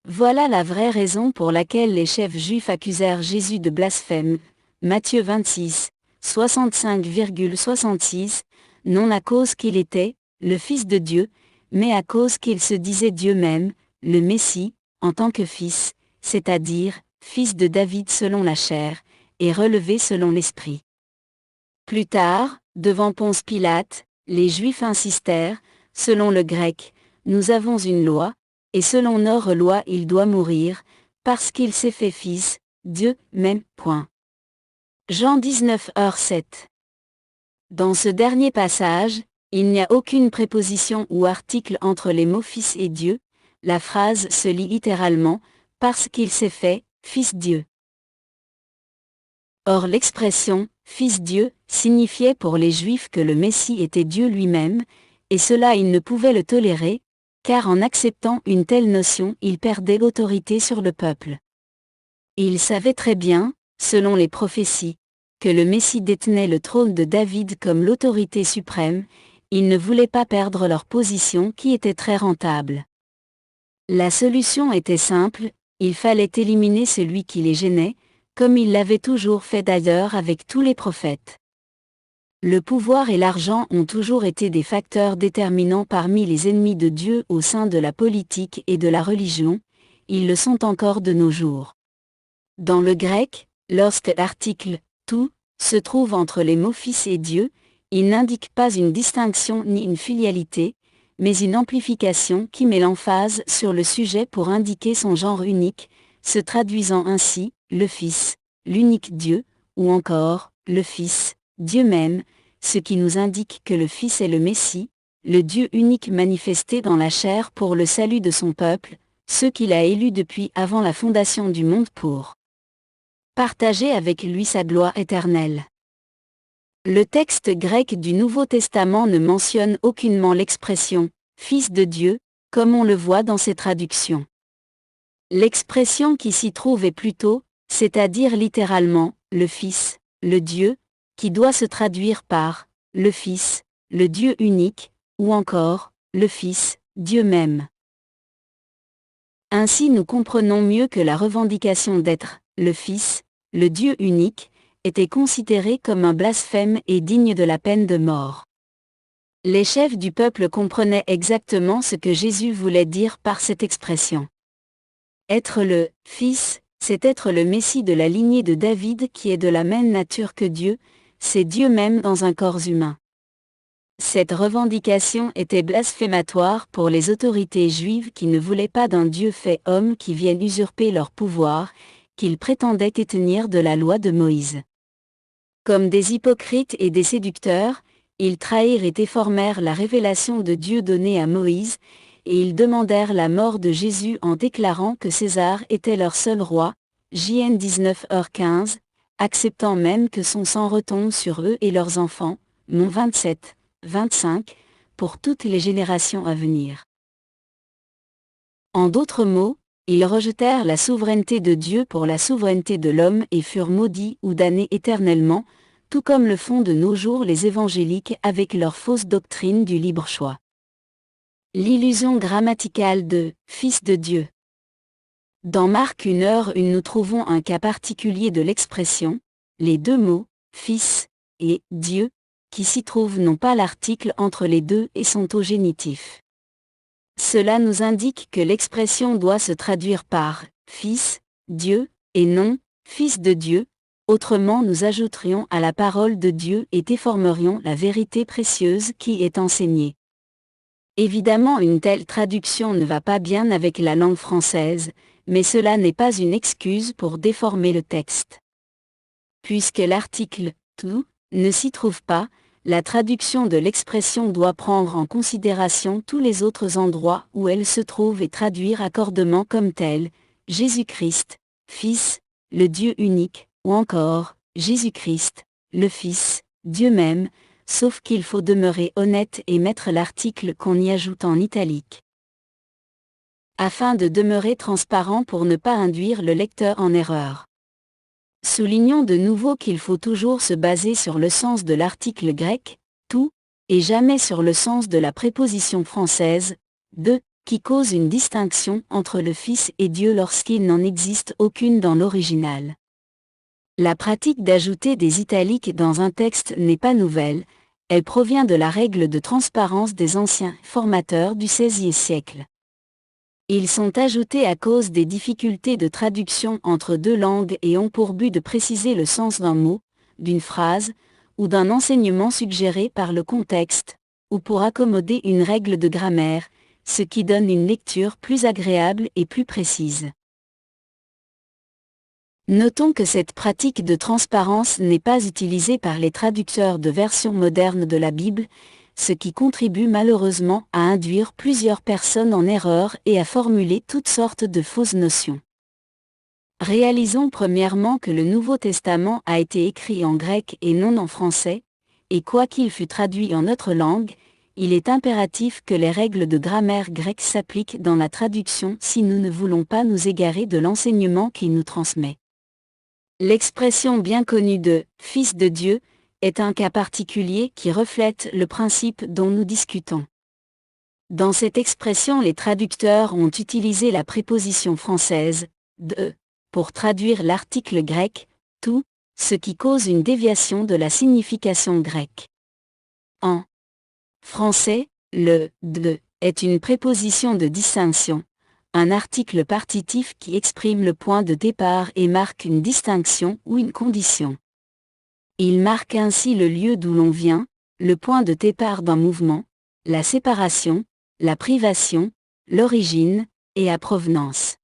Voilà la vraie raison pour laquelle les chefs juifs accusèrent Jésus de blasphème. Matthieu 26, 65,66, non à cause qu'il était le Fils de Dieu, mais à cause qu'il se disait Dieu même, le Messie, en tant que Fils, c'est-à-dire, Fils de David selon la chair, et relevé selon l'Esprit. Plus tard, devant Ponce Pilate, les Juifs insistèrent, selon le grec, nous avons une loi, et selon notre loi il doit mourir, parce qu'il s'est fait Fils, Dieu même. Jean 19h7. Dans ce dernier passage, il n'y a aucune préposition ou article entre les mots Fils et Dieu, la phrase se lit littéralement, parce qu'il s'est fait, Fils Dieu. Or l'expression « Fils Dieu » signifiait pour les Juifs que le Messie était Dieu lui-même, et cela ils ne pouvaient le tolérer, car en acceptant une telle notion ils perdaient l'autorité sur le peuple. Ils savaient très bien, selon les prophéties, que le Messie détenait le trône de David comme l'autorité suprême, ils ne voulaient pas perdre leur position qui était très rentable. La solution était simple, il fallait éliminer celui qui les gênait, comme il l'avait toujours fait d'ailleurs avec tous les prophètes. Le pouvoir et l'argent ont toujours été des facteurs déterminants parmi les ennemis de Dieu au sein de la politique et de la religion, ils le sont encore de nos jours. Dans le grec, lorsque l'article « tout » se trouve entre les mots Fils et Dieu, il n'indique pas une distinction ni une filialité, mais une amplification qui met l'emphase sur le sujet pour indiquer son genre unique, se traduisant ainsi, le Fils, l'unique Dieu, ou encore, le Fils, Dieu même, ce qui nous indique que le Fils est le Messie, le Dieu unique manifesté dans la chair pour le salut de son peuple, ceux qu'il a élus depuis avant la fondation du monde pour partager avec lui sa gloire éternelle. Le texte grec du Nouveau Testament ne mentionne aucunement l'expression « Fils de Dieu », comme on le voit dans ses traductions. L'expression qui s'y trouve est plutôt, c'est-à-dire littéralement, le Fils, le Dieu, qui doit se traduire par le Fils, le Dieu unique, ou encore le Fils, Dieu même. Ainsi nous comprenons mieux que la revendication d'être le Fils, le Dieu unique, était considérée comme un blasphème et digne de la peine de mort. Les chefs du peuple comprenaient exactement ce que Jésus voulait dire par cette expression. Être le Fils, c'est être le Messie de la lignée de David qui est de la même nature que Dieu, c'est Dieu même dans un corps humain. Cette revendication était blasphématoire pour les autorités juives qui ne voulaient pas d'un Dieu fait homme qui vienne usurper leur pouvoir, qu'ils prétendaient détenir de la loi de Moïse. Comme des hypocrites et des séducteurs, ils trahirent et déformèrent la révélation de Dieu donnée à Moïse, et ils demandèrent la mort de Jésus en déclarant que César était leur seul roi, JN 19h15, acceptant même que son sang retombe sur eux et leurs enfants, non 27, 25, pour toutes les générations à venir. En d'autres mots, ils rejetèrent la souveraineté de Dieu pour la souveraineté de l'homme et furent maudits ou damnés éternellement, tout comme le font de nos jours les évangéliques avec leur fausse doctrine du libre choix. L'illusion grammaticale de « Fils de Dieu ». Dans Marc 1h1 nous trouvons un cas particulier de l'expression, les deux mots « Fils » et « Dieu » qui s'y trouvent n'ont pas l'article entre les deux et sont au génitif. Cela nous indique que l'expression doit se traduire par « Fils, Dieu » et non « Fils de Dieu », autrement nous ajouterions à la parole de Dieu et déformerions la vérité précieuse qui est enseignée. Évidemment une telle traduction ne va pas bien avec la langue française, mais cela n'est pas une excuse pour déformer le texte. Puisque l'article « tout » ne s'y trouve pas, la traduction de l'expression doit prendre en considération tous les autres endroits où elle se trouve et traduire accordément comme tel, Jésus-Christ, Fils, le Dieu unique, ou encore, Jésus-Christ, le Fils, Dieu même, sauf qu'il faut demeurer honnête et mettre l'article qu'on y ajoute en italique. Afin de demeurer transparent pour ne pas induire le lecteur en erreur. Soulignons de nouveau qu'il faut toujours se baser sur le sens de l'article grec, tout, et jamais sur le sens de la préposition française, de, qui cause une distinction entre le Fils et Dieu lorsqu'il n'en existe aucune dans l'original. La pratique d'ajouter des italiques dans un texte n'est pas nouvelle, elle provient de la règle de transparence des anciens formateurs du XVIe siècle. Ils sont ajoutés à cause des difficultés de traduction entre deux langues et ont pour but de préciser le sens d'un mot, d'une phrase, ou d'un enseignement suggéré par le contexte, ou pour accommoder une règle de grammaire, ce qui donne une lecture plus agréable et plus précise. Notons que cette pratique de transparence n'est pas utilisée par les traducteurs de versions modernes de la Bible, ce qui contribue malheureusement à induire plusieurs personnes en erreur et à formuler toutes sortes de fausses notions. Réalisons premièrement que le Nouveau Testament a été écrit en grec et non en français, et quoiqu'il fût traduit en notre langue, il est impératif que les règles de grammaire grecque s'appliquent dans la traduction si nous ne voulons pas nous égarer de l'enseignement qu'il nous transmet. L'expression bien connue de « Fils de Dieu » est un cas particulier qui reflète le principe dont nous discutons. Dans cette expression, les traducteurs ont utilisé la préposition française « de » pour traduire l'article grec « tout », ce qui cause une déviation de la signification grecque. En français, le « de » est une préposition de distinction, un article partitif qui exprime le point de départ et marque une distinction ou une condition. Il marque ainsi le lieu d'où l'on vient, le point de départ d'un mouvement, la séparation, la privation, l'origine, et la provenance.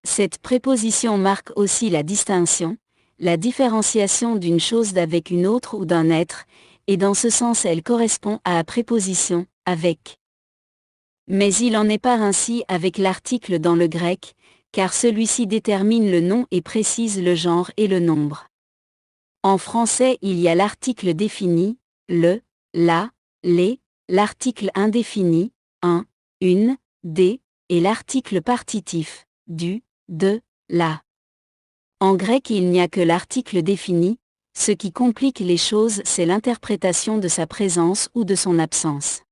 Cette préposition marque aussi la distinction, la différenciation d'une chose d'avec une autre ou d'un être, et dans ce sens elle correspond à la préposition « avec ». Mais il n'en est pas ainsi avec l'article dans le grec, car celui-ci détermine le nom et précise le genre et le nombre. En français, il y a l'article défini, le, la, les, l'article indéfini, un, une, des, et l'article partitif, du, de, la. En grec, il n'y a que l'article défini, ce qui complique les choses, c'est l'interprétation de sa présence ou de son absence.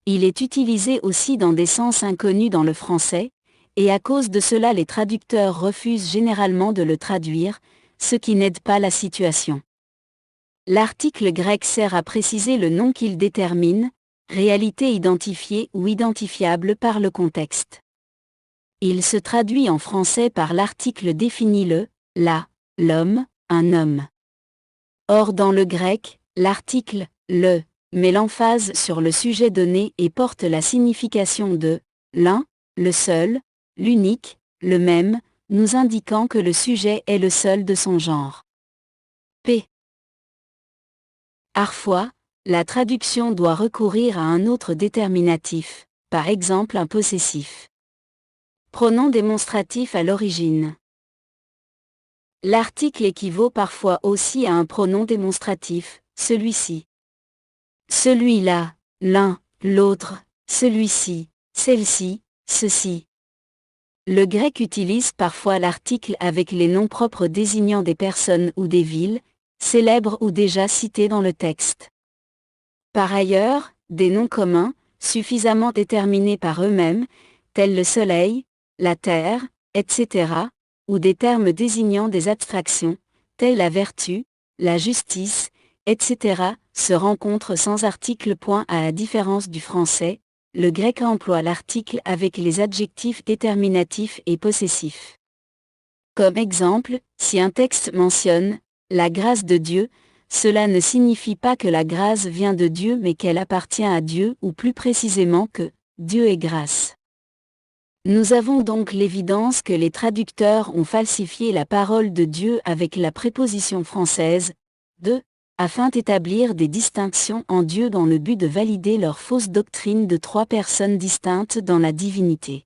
Il est utilisé aussi dans des sens inconnus dans le français, et à cause de cela les traducteurs refusent généralement de le traduire, ce qui n'aide pas la situation. L'article grec sert à préciser le nom qu'il détermine, réalité identifiée ou identifiable par le contexte. Il se traduit en français par l'article défini le, la, l'homme, un homme. Or dans le grec, l'article le met l'emphase sur le sujet donné et porte la signification de l'un, le seul, l'unique, le même, nous indiquant que le sujet est le seul de son genre. P. Parfois, la traduction doit recourir à un autre déterminatif, par exemple un possessif. Pronom démonstratif à l'origine. L'article équivaut parfois aussi à un pronom démonstratif, celui-ci. Celui-là, l'un, l'autre, celui-ci, celle-ci, ceci. Le grec utilise parfois l'article avec les noms propres désignant des personnes ou des villes, célèbres ou déjà citées dans le texte. Par ailleurs, des noms communs, suffisamment déterminés par eux-mêmes, tels le soleil, la terre, etc., ou des termes désignant des abstractions, tels la vertu, la justice, etc., se rencontrent sans article. À la différence du français, le grec emploie l'article avec les adjectifs déterminatifs et possessifs. Comme exemple, si un texte mentionne « la grâce de Dieu », cela ne signifie pas que la grâce vient de Dieu mais qu'elle appartient à Dieu ou plus précisément que Dieu est grâce. Nous avons donc l'évidence que les traducteurs ont falsifié la parole de Dieu avec la préposition française « de », afin d'établir des distinctions en Dieu dans le but de valider leur fausse doctrine de trois personnes distinctes dans la divinité.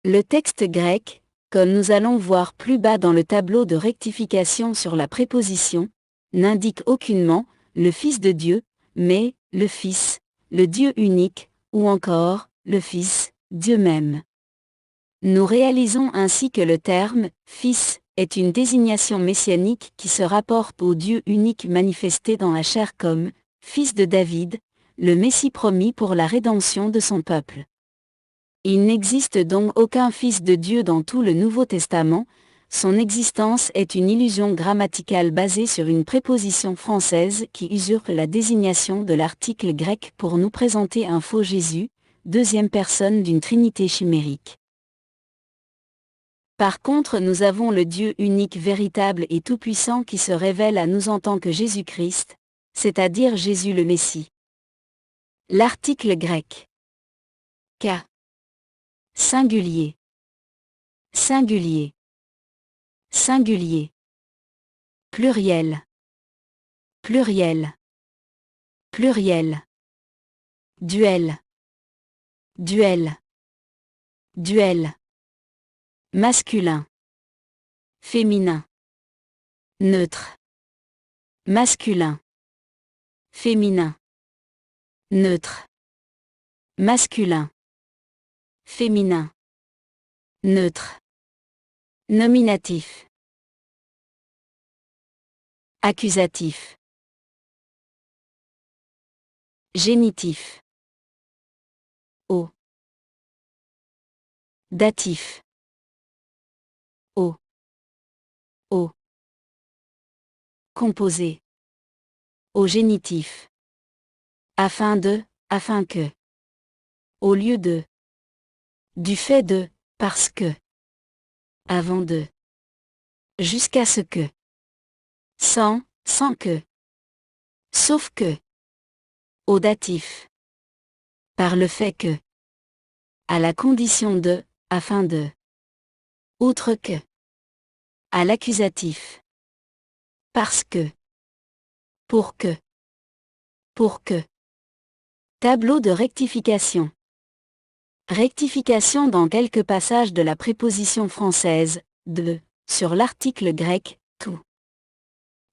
Le texte grec, comme nous allons voir plus bas dans le tableau de rectification sur la préposition, n'indique aucunement « le Fils de Dieu », mais « le Fils », le Dieu unique, ou encore « le Fils », Dieu même. Nous réalisons ainsi que le terme « Fils » est une désignation messianique qui se rapporte au Dieu unique manifesté dans la chair comme « Fils de David », le Messie promis pour la rédemption de son peuple. Il n'existe donc aucun Fils de Dieu dans tout le Nouveau Testament, son existence est une illusion grammaticale basée sur une préposition française qui usurpe la désignation de l'article grec pour nous présenter un faux Jésus, deuxième personne d'une trinité chimérique. Par contre, nous avons le Dieu unique véritable et tout-puissant qui se révèle à nous en tant que Jésus-Christ, c'est-à-dire Jésus le Messie. L'article grec. K. Singulier. Singulier. Singulier. Pluriel. Pluriel. Pluriel. Duel. Duel. Duel. Masculin. Féminin. Neutre. Masculin. Féminin. Neutre. Masculin. Féminin. Neutre. Nominatif. Accusatif. Génitif. Au. Datif. Au. Au. Composé. Au génitif. Afin de, afin que. Au lieu de. Du fait de, parce que. Avant de. Jusqu'à ce que. Sans, sans que. Sauf que. Au datif. Par le fait que. À la condition de, afin de. Outre que. À l'accusatif. Parce que. Pour que. Pour que. Tableau de rectification. Rectification dans quelques passages de la préposition française, de, sur l'article grec, tout.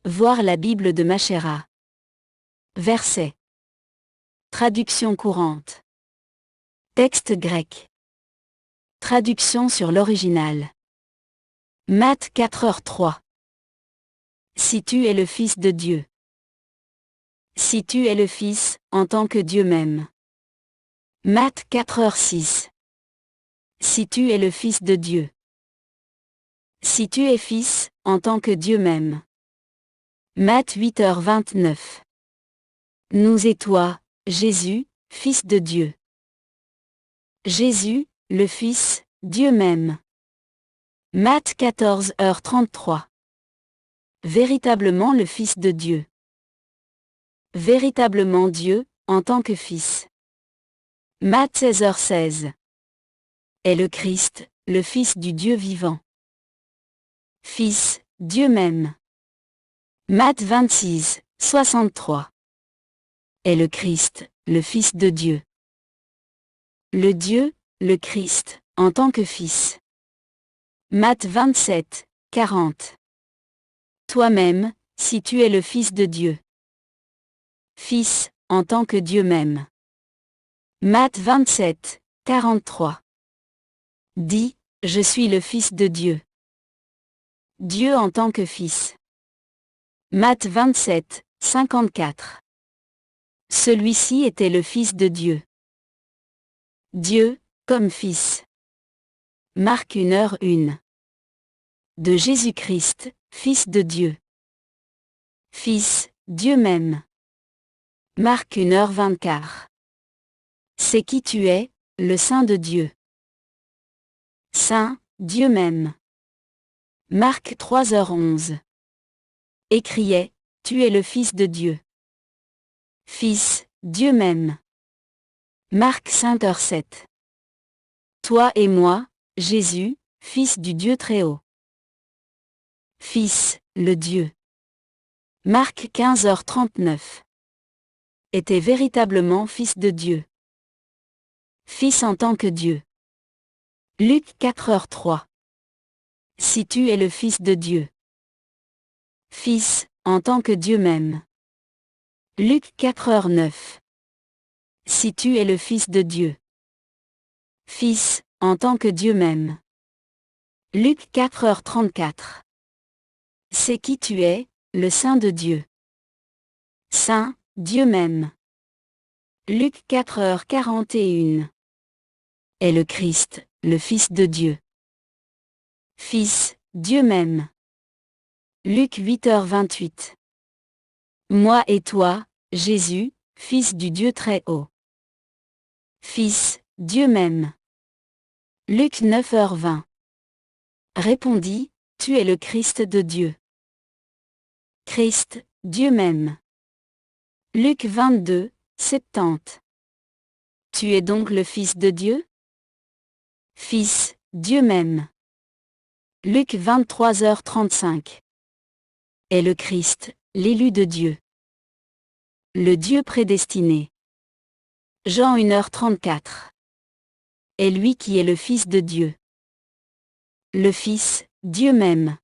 Voir la Bible de Machéra. Verset. Traduction courante. Texte grec. Traduction sur l'original. Matthes 4h03. Si tu es le Fils de Dieu. Si tu es le Fils, en tant que Dieu même. Matthes 4h06. Si tu es le Fils de Dieu. Si tu es Fils, en tant que Dieu même. Matthes 8h29. Nous et toi, Jésus, Fils de Dieu. Jésus, le Fils, Dieu même. Matthes 14h33. Véritablement le Fils de Dieu. Véritablement Dieu, en tant que Fils. Matthes 16h16. Est le Christ, le Fils du Dieu vivant. Fils, Dieu même. Matthes 26, 63. Est le Christ, le Fils de Dieu. Le Dieu, le Christ, en tant que Fils. Matthes 27, 40. Toi-même, si tu es le Fils de Dieu. Fils, en tant que Dieu même. Matthes 27, 43. Dis, je suis le Fils de Dieu. Dieu en tant que Fils. Matthes 27, 54. Celui-ci était le Fils de Dieu. Dieu, comme Fils. Marc 1h1. De Jésus-Christ, Fils de Dieu. Fils, Dieu même. Marc 1h24. C'est qui tu es, le Saint de Dieu. Saint, Dieu même. Marc 3h11. Et criait, tu es le Fils de Dieu. Fils, Dieu même. Marc 5h07. Toi et moi, Jésus, Fils du Dieu très haut. Fils, le Dieu. Marc 15h39. Était véritablement Fils de Dieu. Fils en tant que Dieu. Luc 4h03. Si tu es le Fils de Dieu. Fils, en tant que Dieu même. Luc 4h09. Si tu es le Fils de Dieu. Fils, en tant que Dieu même. Luc 4h34. C'est qui tu es, le Saint de Dieu. Saint, Dieu même. Luc 4h41. Est le Christ, le Fils de Dieu. Fils, Dieu même. Luc 8h28. Moi et toi, Jésus, Fils du Dieu très haut. Fils, Dieu même. Luc 9h20. Répondit, tu es le Christ de Dieu. Christ, Dieu même. Luc 22, 70. Tu es donc le Fils de Dieu? Fils, Dieu même. Luc 23h35. Est le Christ, l'élu de Dieu. Le Dieu prédestiné. Jean 1h34. Est lui qui est le Fils de Dieu. Le Fils, Dieu même.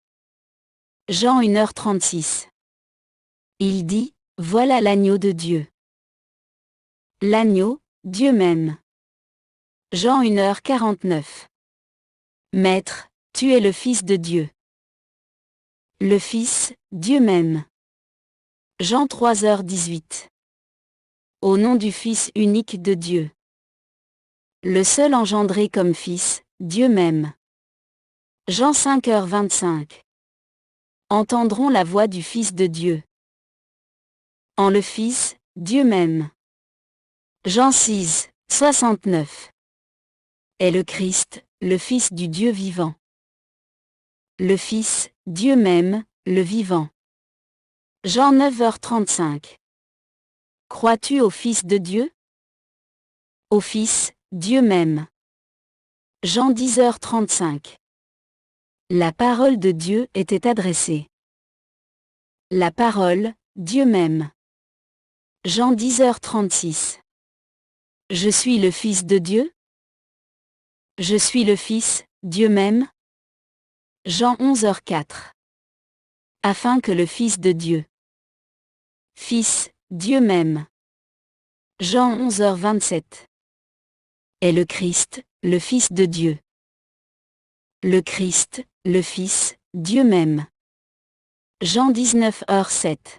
Jean 1h36. Il dit, voilà l'agneau de Dieu. L'agneau, Dieu même. Jean 1h49. Maître, tu es le Fils de Dieu. Le Fils, Dieu même. Jean 3h18. Au nom du Fils unique de Dieu. Le seul engendré comme Fils, Dieu même. Jean 5h25. Entendront la voix du Fils de Dieu. En le Fils, Dieu même. Jean 6, 69. Est le Christ, le Fils du Dieu vivant. Le Fils, Dieu même, le vivant. Jean 9h35. Crois-tu au Fils de Dieu? Au Fils, Dieu même. Jean 10h35. La parole de Dieu était adressée. La parole, Dieu même. Jean 10h36. Je suis le Fils de Dieu? Je suis le Fils, Dieu même? Jean 11h04. Afin que le Fils de Dieu. Fils, Dieu même. Jean 11h27. Est le Christ, le Fils de Dieu. Le Christ, le Fils, Dieu même. Jean 19h07.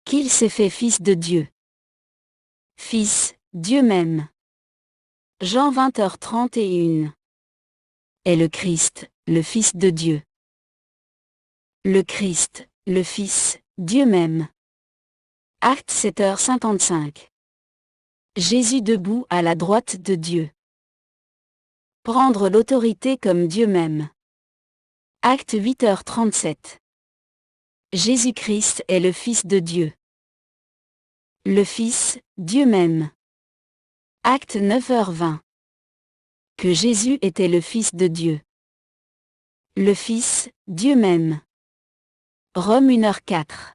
Qu'il s'est fait Fils de Dieu. Fils, Dieu même. Jean 20h31. Est le Christ, le Fils de Dieu. Le Christ, le Fils, Dieu même. Acte 7h55. Jésus debout à la droite de Dieu. Prendre l'autorité comme Dieu même. Acte 8h37. Jésus-Christ est le Fils de Dieu. Le Fils, Dieu même. Acte 9h20. Que Jésus était le Fils de Dieu. Le Fils, Dieu même. Rome 1h04.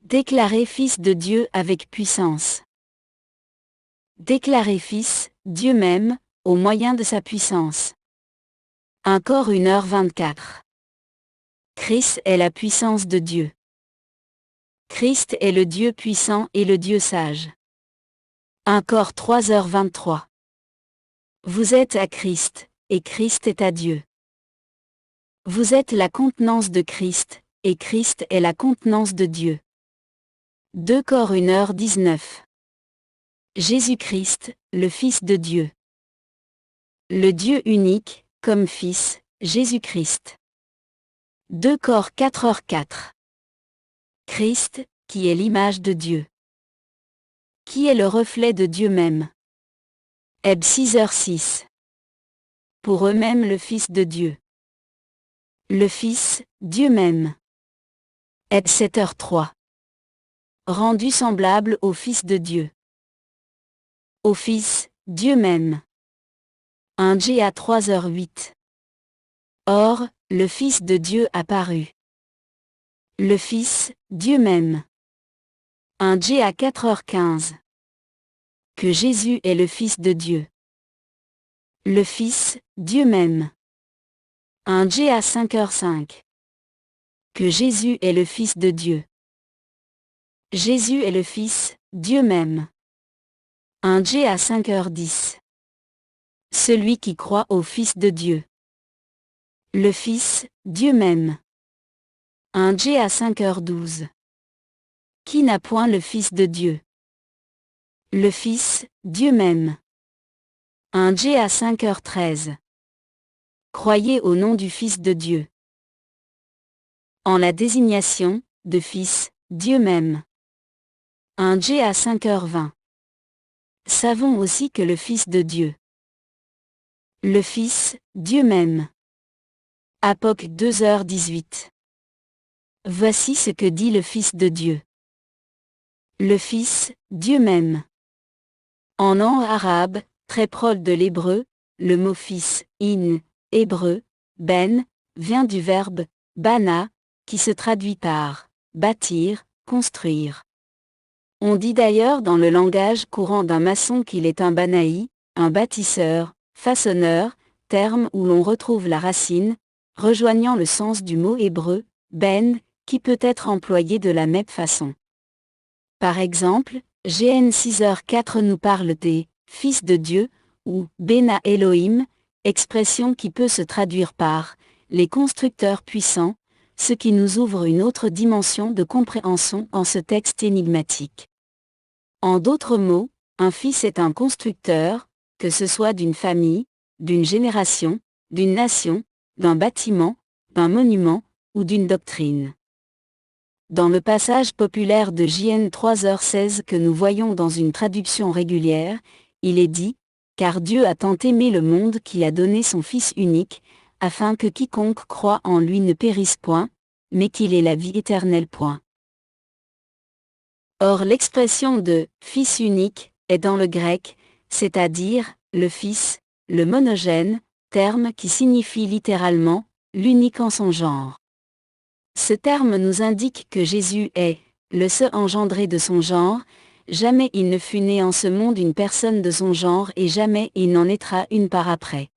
Déclaré Fils de Dieu avec puissance. Déclaré Fils, Dieu même, au moyen de sa puissance. 1 Cor 1h24. Christ est la puissance de Dieu. Christ est le Dieu puissant et le Dieu sage. 1 Cor 3h23. Vous êtes à Christ, et Christ est à Dieu. Vous êtes la contenance de Christ, et Christ est la contenance de Dieu. 2 Cor 1h19. Jésus-Christ, le Fils de Dieu. Le Dieu unique, comme Fils, Jésus-Christ. 2 Cor 4h04. Christ, qui est l'image de Dieu. Qui est le reflet de Dieu même. Heb 6h06. Pour eux-mêmes le Fils de Dieu. Le Fils, Dieu même. Heb 7h03. Rendu semblable au Fils de Dieu. Au Fils, Dieu même. 1 Ga 3h08. Or, le Fils de Dieu apparut. Le Fils, Dieu même. 1 Ga 4h15. Que Jésus est le Fils de Dieu. Le Fils, Dieu même. 1 Ga 5h05. Que Jésus est le Fils de Dieu. Jésus est le Fils, Dieu même. 1 Ga 5h10. Celui qui croit au Fils de Dieu. Le Fils, Dieu même. 1 Ga 5h12. Qui n'a point le Fils de Dieu? Le Fils, Dieu même. 1 Ga 5h13. Croyez au nom du Fils de Dieu. En la désignation, de Fils, Dieu même. 1 Ga 5h20. Savons aussi que le Fils de Dieu. Le Fils, Dieu même. Apoc 2h18. Voici ce que dit le Fils de Dieu. Le Fils, Dieu même. En langue arabe, très proche de l'hébreu, le mot fils, in, hébreu, ben, vient du verbe bana, qui se traduit par bâtir, construire. On dit d'ailleurs dans le langage courant d'un maçon qu'il est un banaï, un bâtisseur, façonneur, terme où l'on retrouve la racine, rejoignant le sens du mot hébreu, ben, qui peut être employé de la même façon. Par exemple, GN 6h4 nous parle des « fils de Dieu » ou « Bena Elohim », expression qui peut se traduire par « les constructeurs puissants », ce qui nous ouvre une autre dimension de compréhension en ce texte énigmatique. En d'autres mots, un fils est un constructeur, que ce soit d'une famille, d'une génération, d'une nation, d'un bâtiment, d'un monument, ou d'une doctrine. Dans le passage populaire de JN 3h16 que nous voyons dans une traduction régulière, il est dit « Car Dieu a tant aimé le monde qu'il a donné son Fils unique, afin que quiconque croit en lui ne périsse point, mais qu'il ait la vie éternelle. » Or l'expression de « Fils unique » est dans le grec, c'est-à-dire le Fils, le monogène, terme qui signifie littéralement « l'unique en son genre ». Ce terme nous indique que Jésus est le seul engendré de son genre, jamais il ne fut né en ce monde une personne de son genre et jamais il n'en naîtra une par après.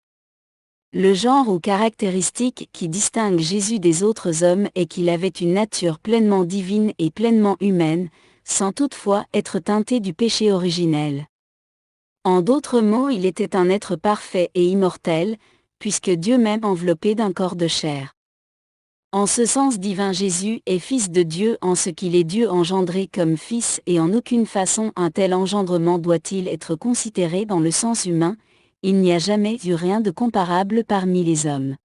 Le genre ou caractéristique qui distingue Jésus des autres hommes est qu'il avait une nature pleinement divine et pleinement humaine, sans toutefois être teinté du péché originel. En d'autres mots, il était un être parfait et immortel, puisque Dieu même enveloppé d'un corps de chair. En ce sens divin, Jésus est Fils de Dieu en ce qu'il est Dieu engendré comme Fils et en aucune façon un tel engendrement doit-il être considéré dans le sens humain, il n'y a jamais eu rien de comparable parmi les hommes.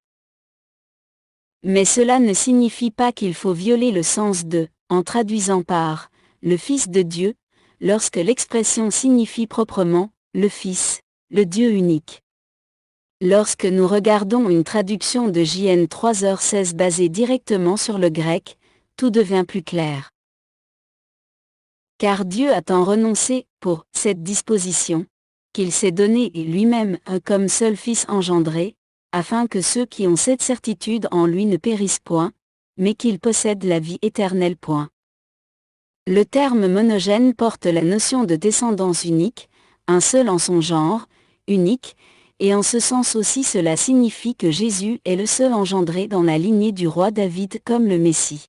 Mais cela ne signifie pas qu'il faut violer le sens de, en traduisant par, le Fils de Dieu, lorsque l'expression signifie proprement, le Fils, le Dieu unique. Lorsque nous regardons une traduction de JN 3h16 basée directement sur le grec, tout devient plus clair. Car Dieu a tant renoncé, pour cette disposition, qu'il s'est donné lui-même comme seul Fils engendré, afin que ceux qui ont cette certitude en lui ne périssent point, mais qu'ils possèdent la vie éternelle. Le terme monogène porte la notion de descendance unique, un seul en son genre, unique, et en ce sens aussi cela signifie que Jésus est le seul engendré dans la lignée du roi David comme le Messie.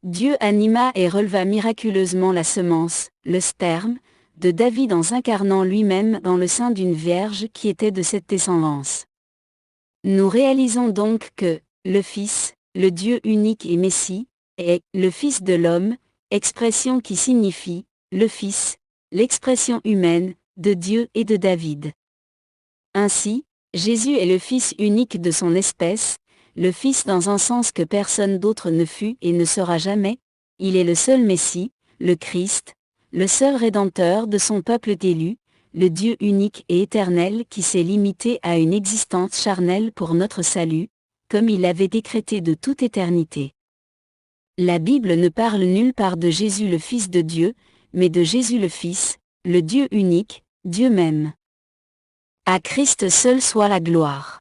Dieu anima et releva miraculeusement la semence, le sperme, de David en s'incarnant lui-même dans le sein d'une vierge qui était de cette descendance. Nous réalisons donc que, le Fils, le Dieu unique et Messie, est le Fils de l'homme, expression qui signifie, le Fils, l'expression humaine, de Dieu et de David. Ainsi, Jésus est le Fils unique de son espèce, le Fils dans un sens que personne d'autre ne fut et ne sera jamais, il est le seul Messie, le Christ, le seul Rédempteur de son peuple élu, le Dieu unique et éternel qui s'est limité à une existence charnelle pour notre salut, comme il l'avait décrété de toute éternité. La Bible ne parle nulle part de Jésus le Fils de Dieu, mais de Jésus le Fils, le Dieu unique, Dieu même. À Christ seul soit la gloire.